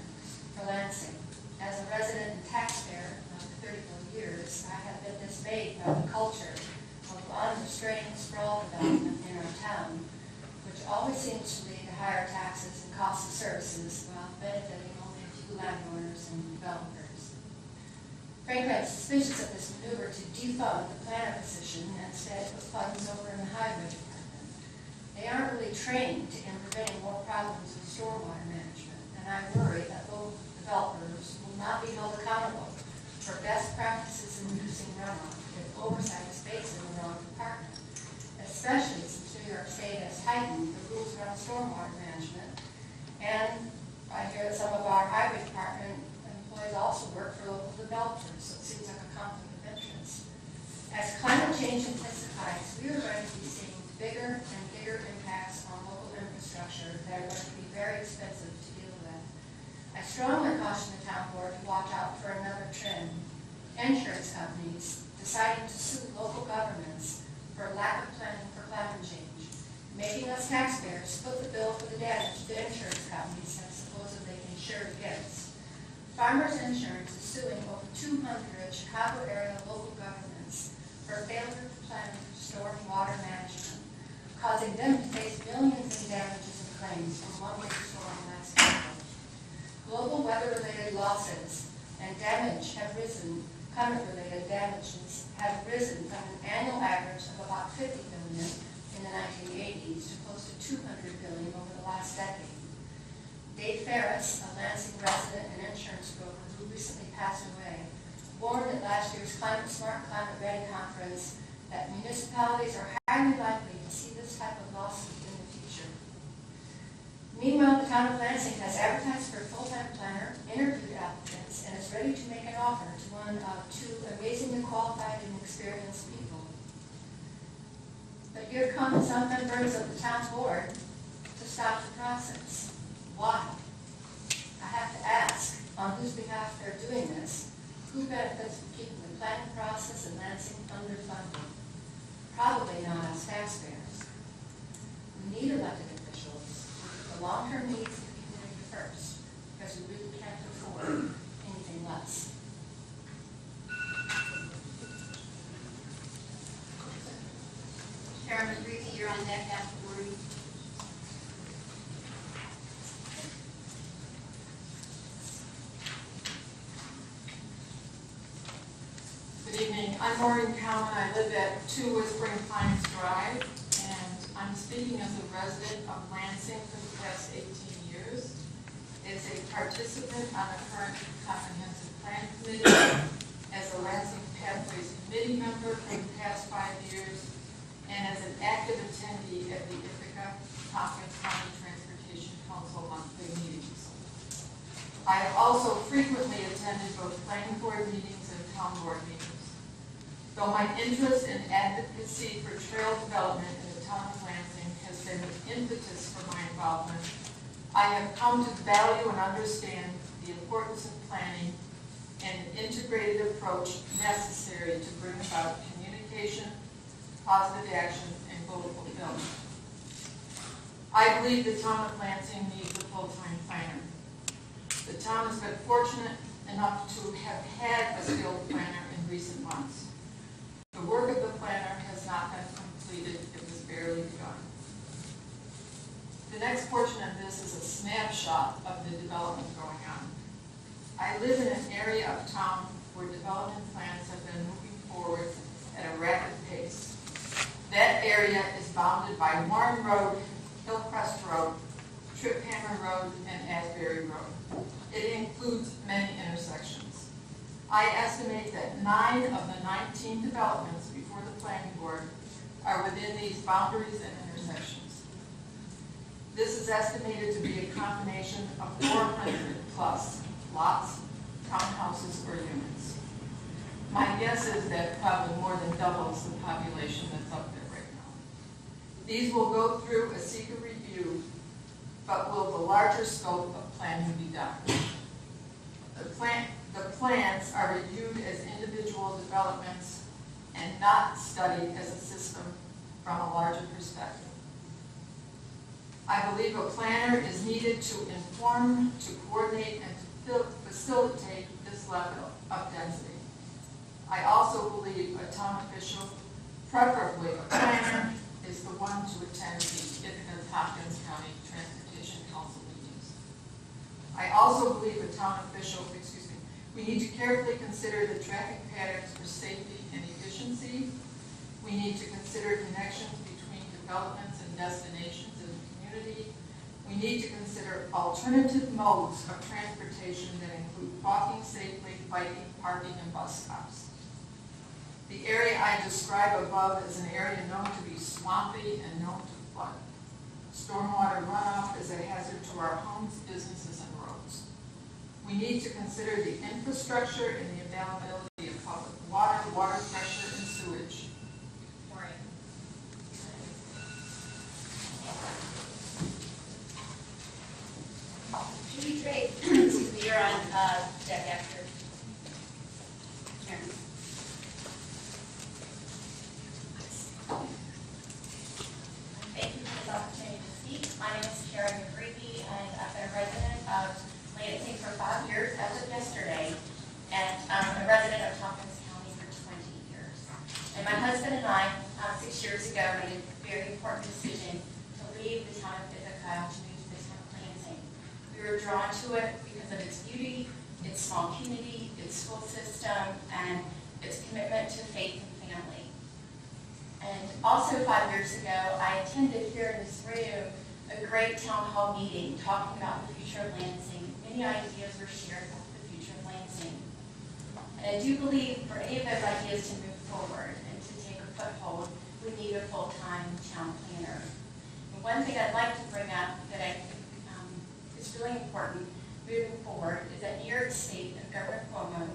for Lansing. As a resident and taxpayer of 34 years, I have been dismayed by the culture of unrestrained sprawl development in our town, which always seems to lead to higher taxes and costs of services while benefiting only a few landowners and developers. Frankly, I'm suspicious of this maneuver to defund the planner position and instead put funds over in the highway department. They aren't really trained in preventing more problems with stormwater management, and I worry that local developers will not be held accountable for best practices in reducing runoff if oversight is based in the wrong department, especially since New York State has tightened the rules around stormwater management. And I hear that some of our highway department employees also work for local developers, so it seems like a conflict of interest. As climate change intensifies, we are going to be seeing bigger and bigger impacts on local infrastructure that are going to be very expensive to deal with. I strongly caution the town board to watch out for another trend. Insurance companies deciding to sue local governments for lack of planning for climate change, making us taxpayers foot the bill for the damage the insurance companies have supposedly insured against. Farmers Insurance is suing over 200 Chicago area local governments for failure to plan for storm water management, causing them to face millions in damages and claims from one winter storm last April. Global weather-related losses and damage have risen, climate-related damages have risen from an annual average of about $50 billion in the 1980s to close to $200 billion over the last decade. Dave Ferris, a Lansing resident and insurance broker who recently passed away, warned at last year's Climate Smart, Climate Ready conference that municipalities are highly likely to see this type of lawsuit in the future. Meanwhile, the town of Lansing has advertised for a full-time planner, interviewed applicants, and is ready ready to make an offer to one of two amazingly qualified and experienced people. But here come some members of the town board to stop the process. Why? I have to ask, on whose behalf they're doing this, who benefits from keeping the planning process in Lansing underfunded? Probably not us taxpayers. We need elected officials who put the long-term needs of the community first, because we really can't afford anything less. Chairman Reedy, you're on deck after Marie. Good evening. I'm Maureen Cowan. I live at 2 Whispering Pines Drive, and I'm speaking as a resident of Lansing for the past 18 years, as a participant on the current Comprehensive Plan Committee, as a Lansing Pathways Committee member for the past 5 years, and as an active attendee at the Ithaca Tompkins County Transportation Council monthly meetings. I have also frequently attended both planning board meetings and town board meetings. Though my interest and advocacy for trail development in the town of Lansing has been the impetus for my involvement, I have come to value and understand the importance of planning and an integrated approach necessary to bring about communication, positive action, and goal fulfillment. I believe the town of Lansing needs a full-time planner. The town has been fortunate enough to have had a skilled planner in recent months. The work of the planner has not been completed, it was barely begun. The next portion of this is a snapshot of the development going on. I live in an area of town where development plans have been moving forward at a rapid pace. That area is bounded by Warren Road, Hillcrest Road, Trip Hammer Road, and Asbury Road. It includes many intersections. I estimate that 9 of the 19 developments before the planning board are within these boundaries and intersections. This is estimated to be a combination of 400 plus lots, townhouses, or units. My guess is that probably more than doubles the population that's up there right now. These will go through a seeker review, but will the larger scope of planning be done? The plans are reviewed as individual developments and not studied as a system from a larger perspective. I believe a planner is needed to inform, to coordinate, and to facilitate this level of density. I also believe a town official, preferably a planner, is the one to attend the Ithaca Tompkins County Transportation Council meetings. I also believe a town official, we need to carefully consider the traffic patterns for safety and efficiency. We need to consider connections between developments and destinations in the community. We need to consider alternative modes of transportation that include walking safely, biking, parking, and bus stops. The area I describe above is an area known to be swampy and known to flood. Stormwater runoff is a hazard to our homes, businesses, and roads. We need to consider the infrastructure and the availability of public water, water pressure, and sewage. Judy Drake, excuse me, you're on deck after. Karen. Thank you for this opportunity to speak. My name is Karen McCreevy, and I've been a resident of Lansing for 5 years as of yesterday, and I'm a resident of Tompkins County for 20 years. And my husband and I, 6 years ago, made a very important decision to leave the town of Ithaca to move to the town of Lansing. We were drawn to it because of its beauty, its small community, its school system, and its commitment to faith and family. And also 5 years ago, I attended here in this room a great town hall meeting talking about the future of Lansing. Many ideas were shared about the future of Lansing. And I do believe for any of those ideas to move forward and to take a foothold, we need a full-time town planner. And one thing I'd like to bring up that I think is really important moving forward is that New York State and Governor Cuomo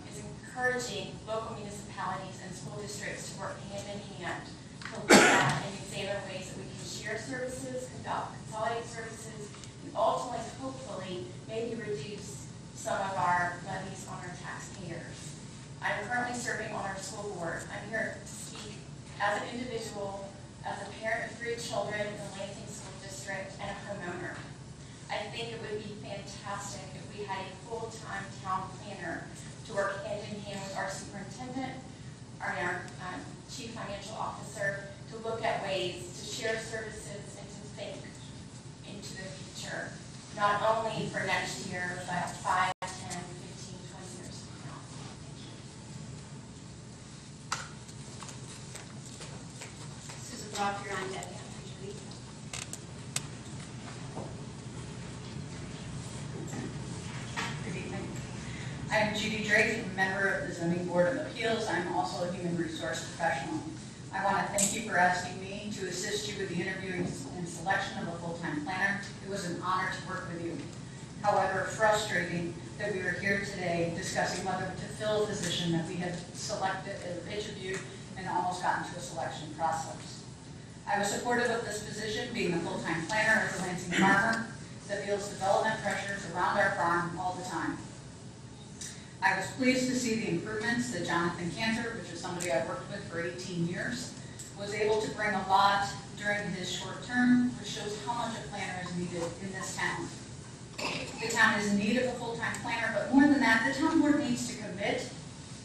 is encouraging local municipalities and school districts to work hand in hand to look at and examine ways that we can share services, consolidate services, and ultimately, hopefully, maybe reduce some of our levies on our taxpayers. I'm currently serving on our school board. I'm here to speak as an individual, as a parent of 3 children in the Lansing School District, and a homeowner. I think it would be fantastic if we had a full-time town planner to work hand in hand with our superintendent, our chief financial officer, to look at ways to share services and to think into the future, not only for next year, but 5, 10, 15, 20 years from now. Susan Brock, you're on deck. Good evening. I'm Judy Drake, a member of the Zoning Board of Appeals. I'm also a human resource professional. I want to thank you for asking me to assist you with the interviewing and selection of a full-time planner. It was an honor to work with you. However, frustrating that we are here today discussing whether to fill a position that we have selected, interviewed, and almost gotten to a selection process. I was supportive of this position, being a full-time planner as a Lansing farmer that feels development pressures around our farm all the time. I was pleased to see the improvements that Jonathan Cantor, which is somebody I've worked with for 18 years, was able to bring a lot during his short term, which shows how much a planner is needed in this town. The town is in need of a full-time planner, but more than that, the town board needs to commit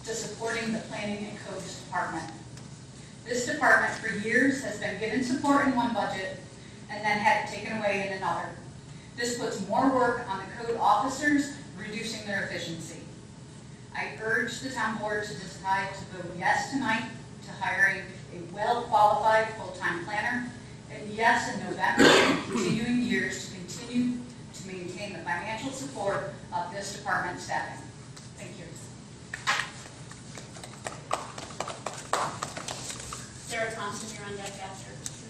to supporting the planning and codes department. This department for years has been given support in one budget and then had it taken away in another. This puts more work on the code officers, reducing their efficiency. I urge the town board to decide to vote yes tonight to hiring a well-qualified full-time planner, and yes in November and continuing years to continue to maintain the financial support of this department staffing. Thank you. Sarah Thompson, you're on deck after Susan.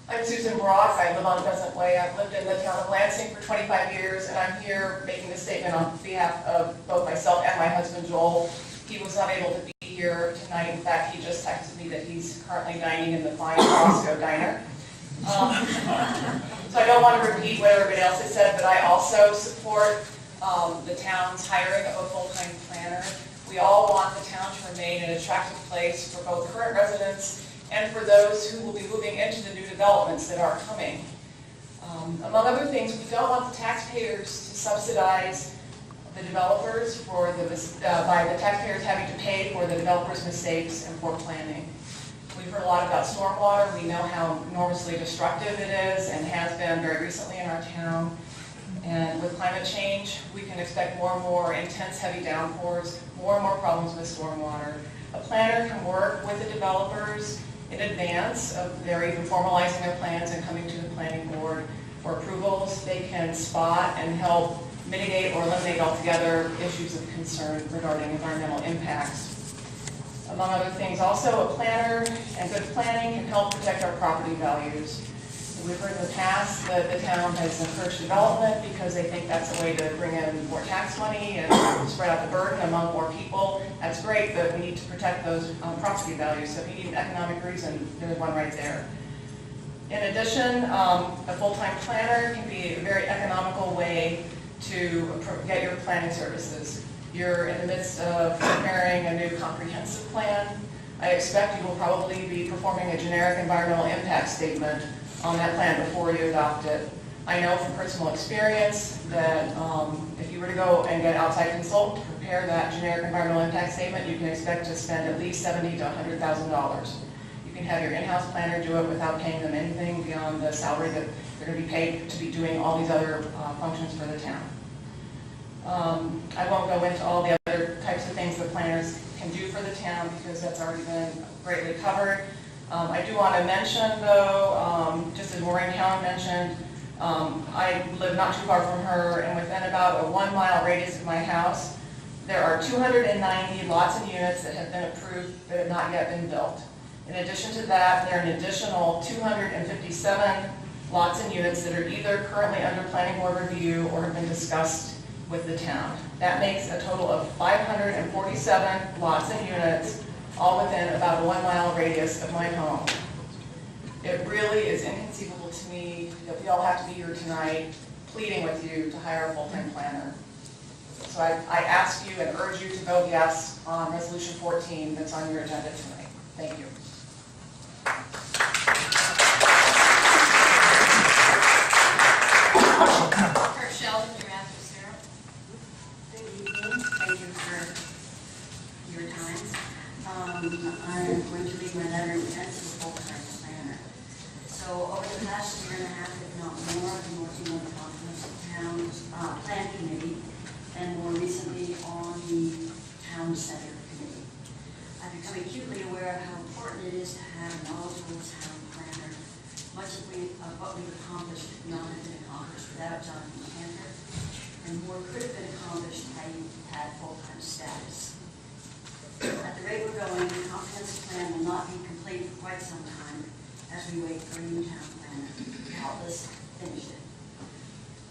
I'm Susan Brock. I live on Pheasant Way. I've lived in the town of Lansing for 25 years, and I'm here making this statement on behalf of both myself and my husband, Joel. He was not able to be here tonight. In fact, he just texted me that he's currently dining in the fine Roscoe Diner. So I don't want to repeat what everybody else has said, but I also support the town's hiring of a full-time planner. We all want the town to remain an attractive place for both current residents and for those who will be moving into the new developments that are coming. Among other things, we don't want the taxpayers to subsidize the developers for by the taxpayers having to pay for the developers' mistakes and poor planning. We've heard a lot about stormwater. We know how enormously destructive it is and has been very recently in our town. And with climate change, we can expect more and more intense heavy downpours, more and more problems with stormwater. A planner can work with the developers in advance of their even formalizing their plans and coming to the planning board for approvals. They can spot and help mitigate or eliminate altogether issues of concern regarding environmental impacts. Among other things, also a planner and good planning can help protect our property values. We've heard in the past that the town has encouraged development because they think that's a way to bring in more tax money and spread out the burden among more people. That's great, but we need to protect those property values. So if you need an economic reason, there's one right there. In addition, a full-time planner can be a very economical way to get your planning services. You're in the midst of preparing a new comprehensive plan. I expect you will probably be performing a generic environmental impact statement on that plan before you adopt it. I know from personal experience that if you were to go and get an outside consultant to prepare that generic environmental impact statement, you can expect to spend at least $70,000 to $100,000. You can have your in-house planner do it without paying them anything beyond the salary that they're going to be paid to be doing all these other functions for the town. I won't go into all the other types of things that planners can do for the town because that's already been greatly covered. I do want to mention, though, just as Maureen Cowan mentioned, I live not too far from her, and within about a 1 mile radius of my house, there are 290 lots and units that have been approved that have not yet been built. In addition to that, there are an additional 257 lots and units that are either currently under planning board review or have been discussed with the town. That makes a total of 547 lots and units, all within about a 1 mile radius of my home. It really is inconceivable to me that we all have to be here tonight pleading with you to hire a full-time planner. So I ask you and urge you to vote yes on Resolution 14 that's on your agenda tonight. Thank you. Kirk Sheldon, you're after Sarah. Good evening. Thank you for your time. I'm going to read my letter of intent to the full-time planner. So over the past year and a half, if not more, I've been working on the Comprehensive Town Plan Committee, and more recently on the Town Center Committee. I've become acutely aware of how important it is to have a knowledgeable town planner. Much of what we've accomplished could not have been accomplished without Jonathan Cantor, and more could have been accomplished had he had full-time status. At the rate we're going, the comprehensive plan will not be complete for quite some time as we wait for a new town planner to help us finish it.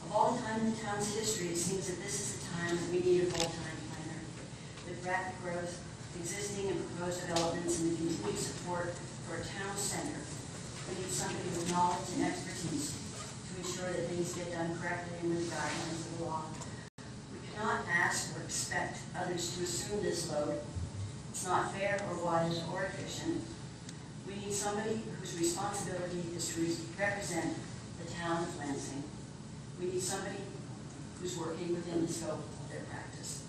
Of all the time in the town's history, it seems that this is the time that we need a full-time planner. With rapid growth, existing and proposed developments, and the continued support for a town center, we need somebody with knowledge and expertise to ensure that things get done correctly and with the guidelines of the law. We cannot ask or expect others to assume this load. It's not fair or wise or efficient. We need somebody whose responsibility is to represent the town of Lansing. We need somebody who's working within the scope of their practice.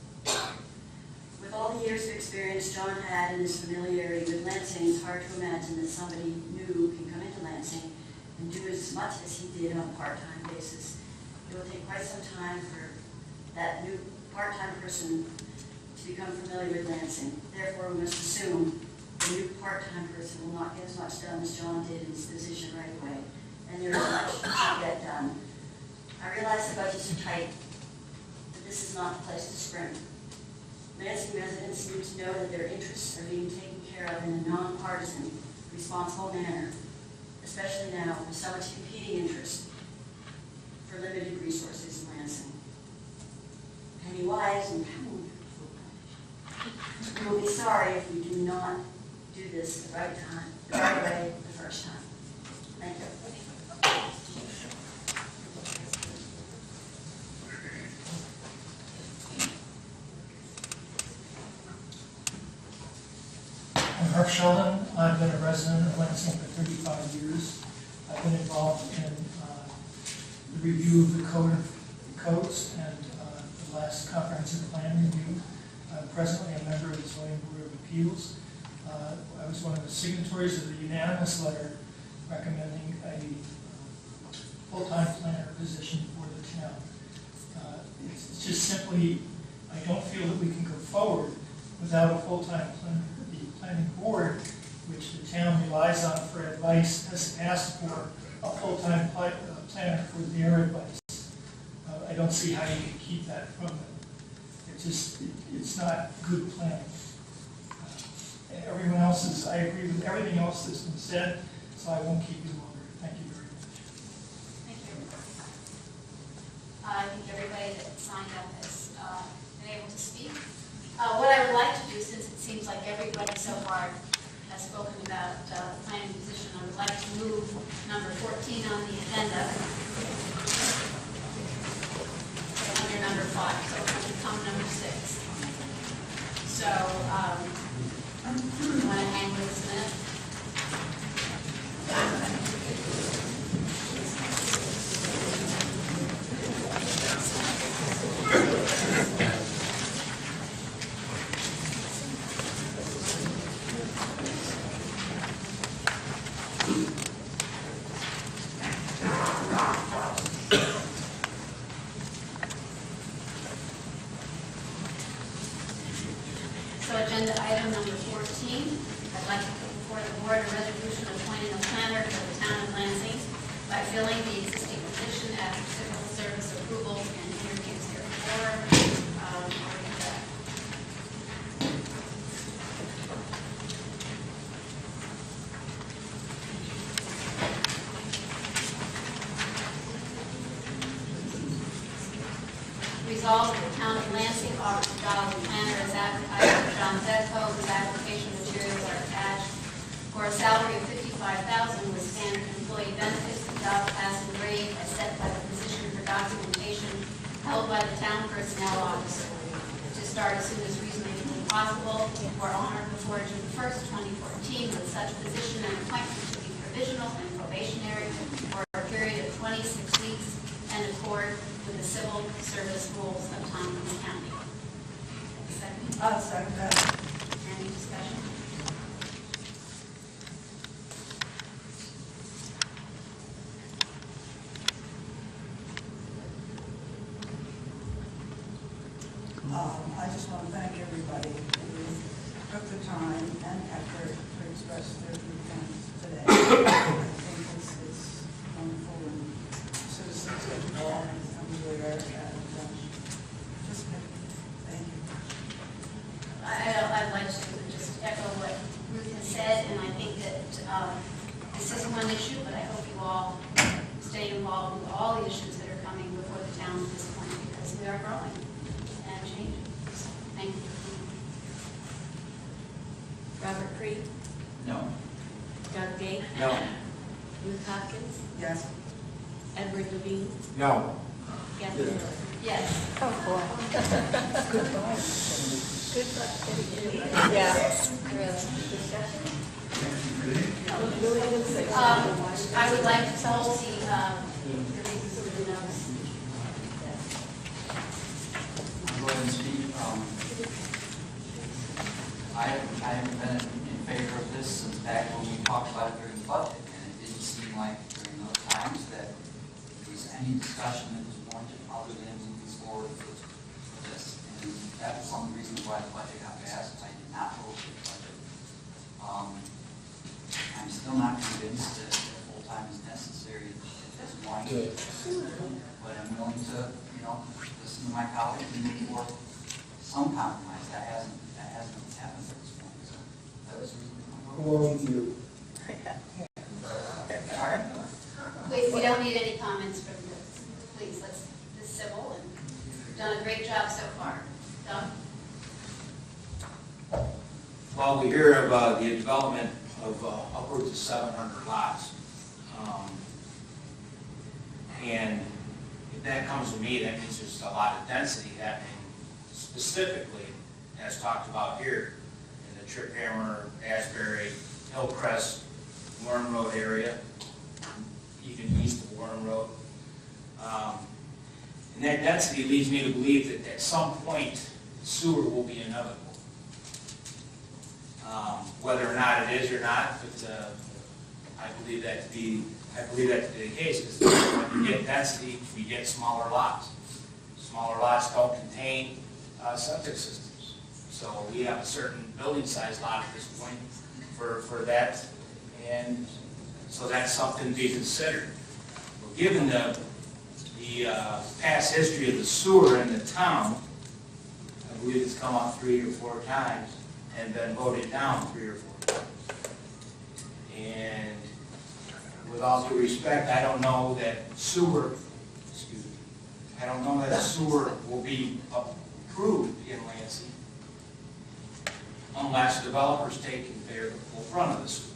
With all the years of experience John had and his familiarity with Lansing, it's hard to imagine that somebody new can come into Lansing and do as much as he did on a part-time basis. It will take quite some time for that new part-time person to become familiar with Lansing. Therefore, we must assume the new part-time person will not get as much done as John did in his position right away, and there is much to get done. I realize the budgets are tight, but this is not the place to sprint. Lansing residents need to know that their interests are being taken care of in a nonpartisan, responsible manner, especially now with so much competing interest for limited resources in Lansing. Penny wise and pound foolish. We will be sorry if we do not do this the right time, the right way, the first time. Thank you. I'm Herb Sheldon. I've been a resident of Lansing for 35 years. I've been involved in the review of the codes and the last comprehensive plan review. I'm presently a member of the Zoning Board of Appeals. I was one of the signatories of the unanimous letter recommending a full-time planner position for the town. It's just simply, I don't feel that we can go forward without a full-time planner. The planning board, which the town relies on for advice, has asked for a full-time planner for their advice. I don't see how you can keep that from them. It's not good planning. Everyone else is, I agree with everything else that's been said, so I won't keep you longer. Thank you very much. Thank you. I think everybody that signed up has been able to speak. What I would like to do, since it seems like everybody so far has spoken about the planning position, I would like to move number 14 on the agenda under number 5, so it will become number 6. So, you want to hang with us a minute? So agenda item number 14, I'd like to put before the board a resolution appointing a planner for the town of Lansing by filling the existing position after civil service approval and interviews therefore. Resolved that the town of Lansing offers the following planner as advertised by John Zedko, whose application materials are attached, for a salary of $55,000 with standard employee benefits, the job class and grade as set by the position for documentation held by the town personnel officer, to start as soon as reasonably possible or on or before June 1st, 2014, with such position and appointment to be provisional and probationary for a period of 26 weeks and accord with the civil service rules of Tompkins County. Second. I'll second that. Any discussion? I just want to thank everybody who took the time and effort to express their viewpoints today. I think this is wonderful, and citizens get involved and come there, and just thank you. I'd like to just echo what Ruth has said, and I think that this is one issue, but I hope you all stay involved with all the issues that are coming before the town at this point, because we are growing and changing. So, thank you. Robert Creed, No. Doug Gay, No. Ruth Hopkins, Yes. Edward Levine, No. Kathy Miller. Yes. I would like to hold the reasons for the notice. I'll go ahead and speak. I haven't been in favor of this since back when we talked about it during the budget, and it didn't seem like during those times that there was any discussion that was warranted other than moving forward with this. And that was one of the reasons why the budget got passed. I did not vote for the budget. I'm still not convinced that full-time is necessary at this point. But I'm willing to, listen to my colleagues and look for some compromise. That hasn't happened at this point. So that was Along with you. We don't need any comments from this. Please, let's be civil, and you've done a great job so far. Doug? Well, we hear about the development of upwards of 700 lots. And if that comes to me, that means there's a lot of density happening, specifically, as talked about here, in the Trip Hammer, Asbury, Hillcrest, Warren Road area, even east of Warren Road. And that density leads me to believe that at some point, sewer will be inevitable. Whether or not it is or not, but I believe that to be the case, because when you get density, you get smaller lots. Smaller lots don't contain septic systems. So we have a certain building size lot at this point for that, and so that's something to be considered. Well, given the past history of the sewer in the town, I believe it's come up 3 or 4 times and been voted down 3 or 4 times. And with all due respect, I don't know that sewer will be approved in Lansing unless developers take and bear the full brunt of the sewer.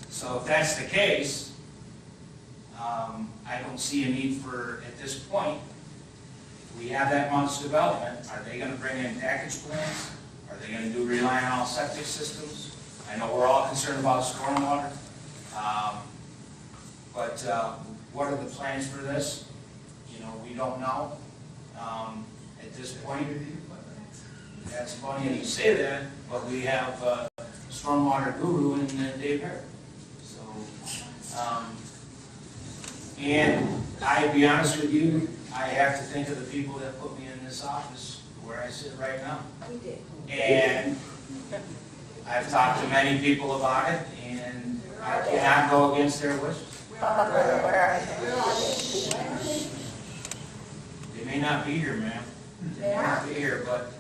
So if that's the case, I don't see a need for, at this point, if we have that much development, are they going to bring in package plans? Are they going to rely on all septic systems? I know we're all concerned about stormwater, but what are the plans for this? We don't know at this point. That's funny you say that, but we have a stormwater guru in Dave Harris. So, and I'll be honest with you, I have to think of the people that put me in this office where I sit right now. We did. And I've talked to many people about it, and I cannot go against their wishes. They may not be here, ma'am. They may not be here, but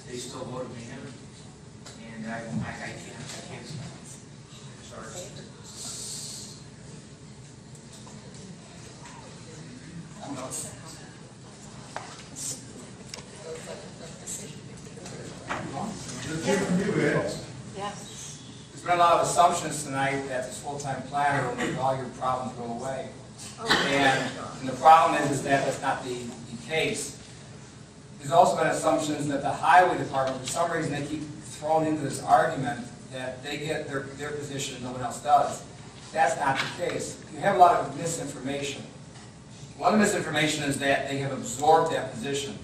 they still voted me in. And I can't. Sorry. I'm not. a lot of assumptions tonight that this full-time planner will make all your problems go away. And the problem is that that's not the case. There's also been assumptions that the highway department, for some reason, they keep throwing into this argument that they get their position and no one else does. That's not the case. You have a lot of misinformation. One of the misinformation is that they have absorbed that position.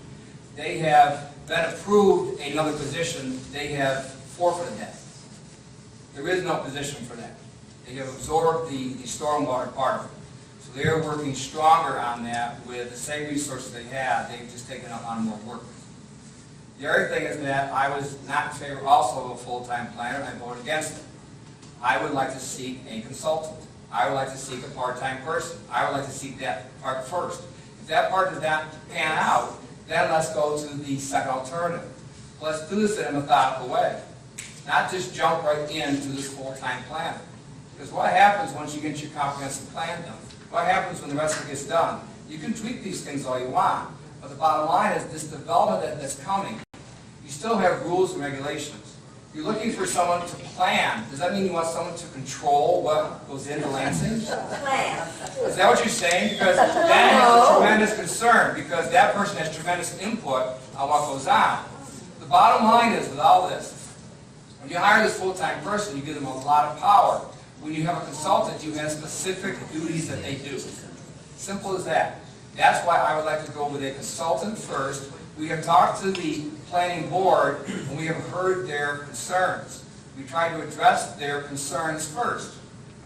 They have been approved another position, they have forfeited that. There is no position for that. They have absorbed the stormwater part of it. So they're working stronger on that with the same resources they had. They've just taken on more work. The other thing is that I was not in favor also of a full-time planner, and I voted against it. I would like to seek a consultant. I would like to seek a part-time person. I would like to seek that part first. If that part does not pan out, then let's go to the second alternative. Let's do this in a methodical way. Not just jump right into this full-time planner. Because what happens once you get your comprehensive plan done? What happens when the rest of it gets done? You can tweak these things all you want, but the bottom line is this development that's coming, you still have rules and regulations. You're looking for someone to plan. Does that mean you want someone to control what goes into Lansing? Plan. Is that what you're saying? Because then it's a tremendous concern, because that person has tremendous input on what goes on. The bottom line is, with all this, when you hire this full-time person, you give them a lot of power. When you have a consultant, you have specific duties that they do. Simple as that. That's why I would like to go with a consultant first. We have talked to the planning board, and we have heard their concerns. We try to address their concerns first.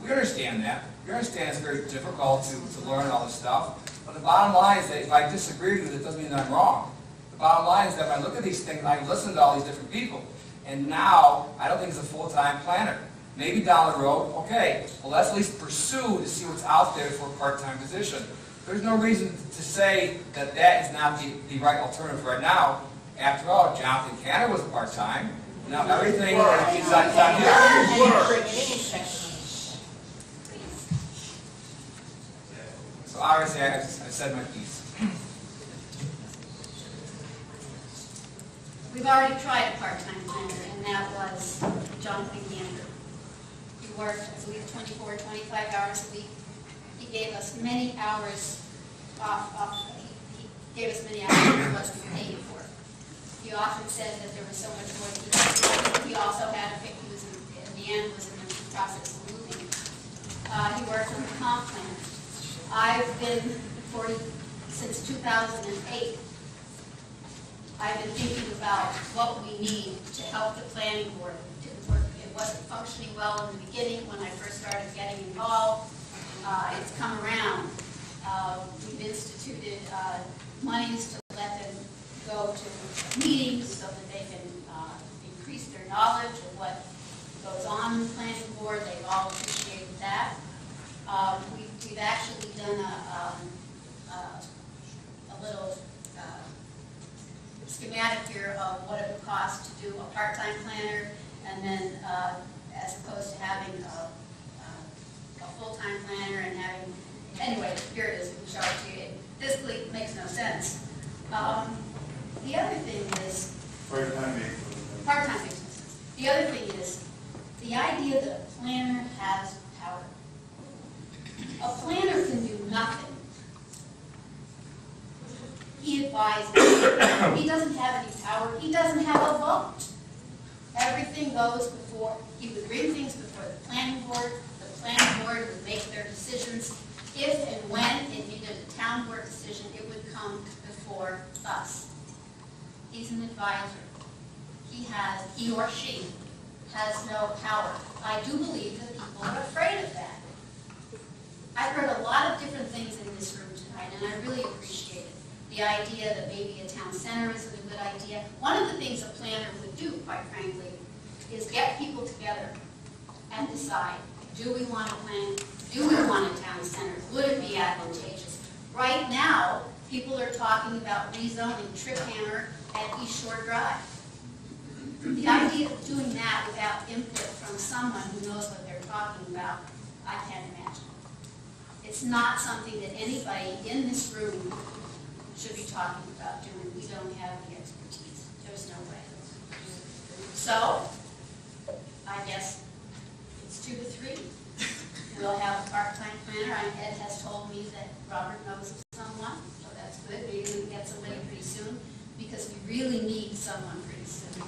We understand that. We understand it's very difficult to learn all this stuff. But the bottom line is that if I disagree with it, it doesn't mean that I'm wrong. The bottom line is that when I look at these things, I listen to all these different people. And now, I don't think it's a full-time planner. Maybe down the road, okay, well, let's at least pursue to see what's out there for a part-time position. There's no reason to say that that is not the right alternative right now. After all, Jonathan Cantor was part-time. Now, everything is on here. So obviously, I said my piece. We've already tried a part-time planner, and that was Jonathan Cantor. He worked, I believe, 24, 25 hours a week. He gave us many hours he gave us many hours he wasn't paid for. He often said that there was so much more that he could do. He also had a pick, he was in the end was in the process of moving. He worked on the comp plan. I've been since 2008. I've been thinking about what we need to help the planning board to work. It wasn't functioning well in the beginning when I first started getting involved. It's come around. We've instituted monies to let them go to meetings so that they can increase their knowledge of what goes on in the planning board. They've all appreciated that. We've actually done a little schematic here of what it would cost to do a part-time planner, and then as opposed to having a full-time planner and having, anyway, here it is, we can show it to you. It physically makes no sense. The other thing is, part-time makes no sense. The other thing is, the idea that a planner has power. A planner can do nothing. He advises. He doesn't have any power. He doesn't have a vote. Everything goes before, he would bring things before the planning board. The planning board would make their decisions. If and when it needed a town board decision, it would come before us. He's an advisor. He or she has no power. I do believe that people are afraid of that. I've heard a lot of different things in this room tonight, and I really appreciate it. The idea that maybe a town center isn't a good idea. One of the things a planner would do, quite frankly, is get people together and decide, do we want a plan? Do we want a town center? Would it be advantageous? Right now, people are talking about rezoning Trip Hammer and East Shore Drive. The idea of doing that without input from someone who knows what they're talking about, I can't imagine. It's not something that anybody in this room should be talking about doing. We don't have the expertise. There's no way. So, I guess 3. We'll have a part-time planner, and Ed has told me that Robert knows of someone, so that's good. Maybe we can get somebody pretty soon, because we really need someone pretty soon.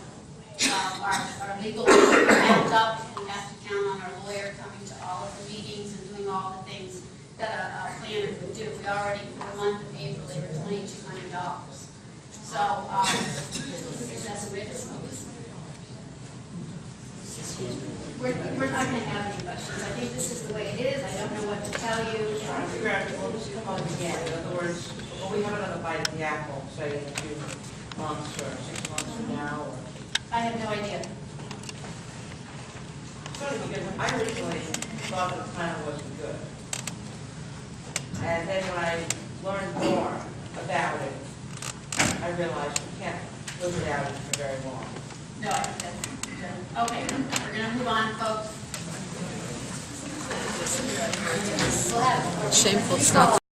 Our legal people are held up, and we have to count on our lawyer coming to all of the meetings and doing all the things that a planner would do. We already, for the month of April, they were $2,200. So, that's a way to smooth. We're not going to have any questions. I think this is the way it is. I don't know what to tell you. Trying to figure out if we'll just come on again. In other words, will we have another bite at the apple, say in a few months or 6 months from now? Or... I have no idea. Funny, because I originally thought the plan wasn't good. And then when I learned more about it, I realized we can't live without it for very long. No, I think that's good. Okay, we're going to move on, folks. We'll have Shameful stuff.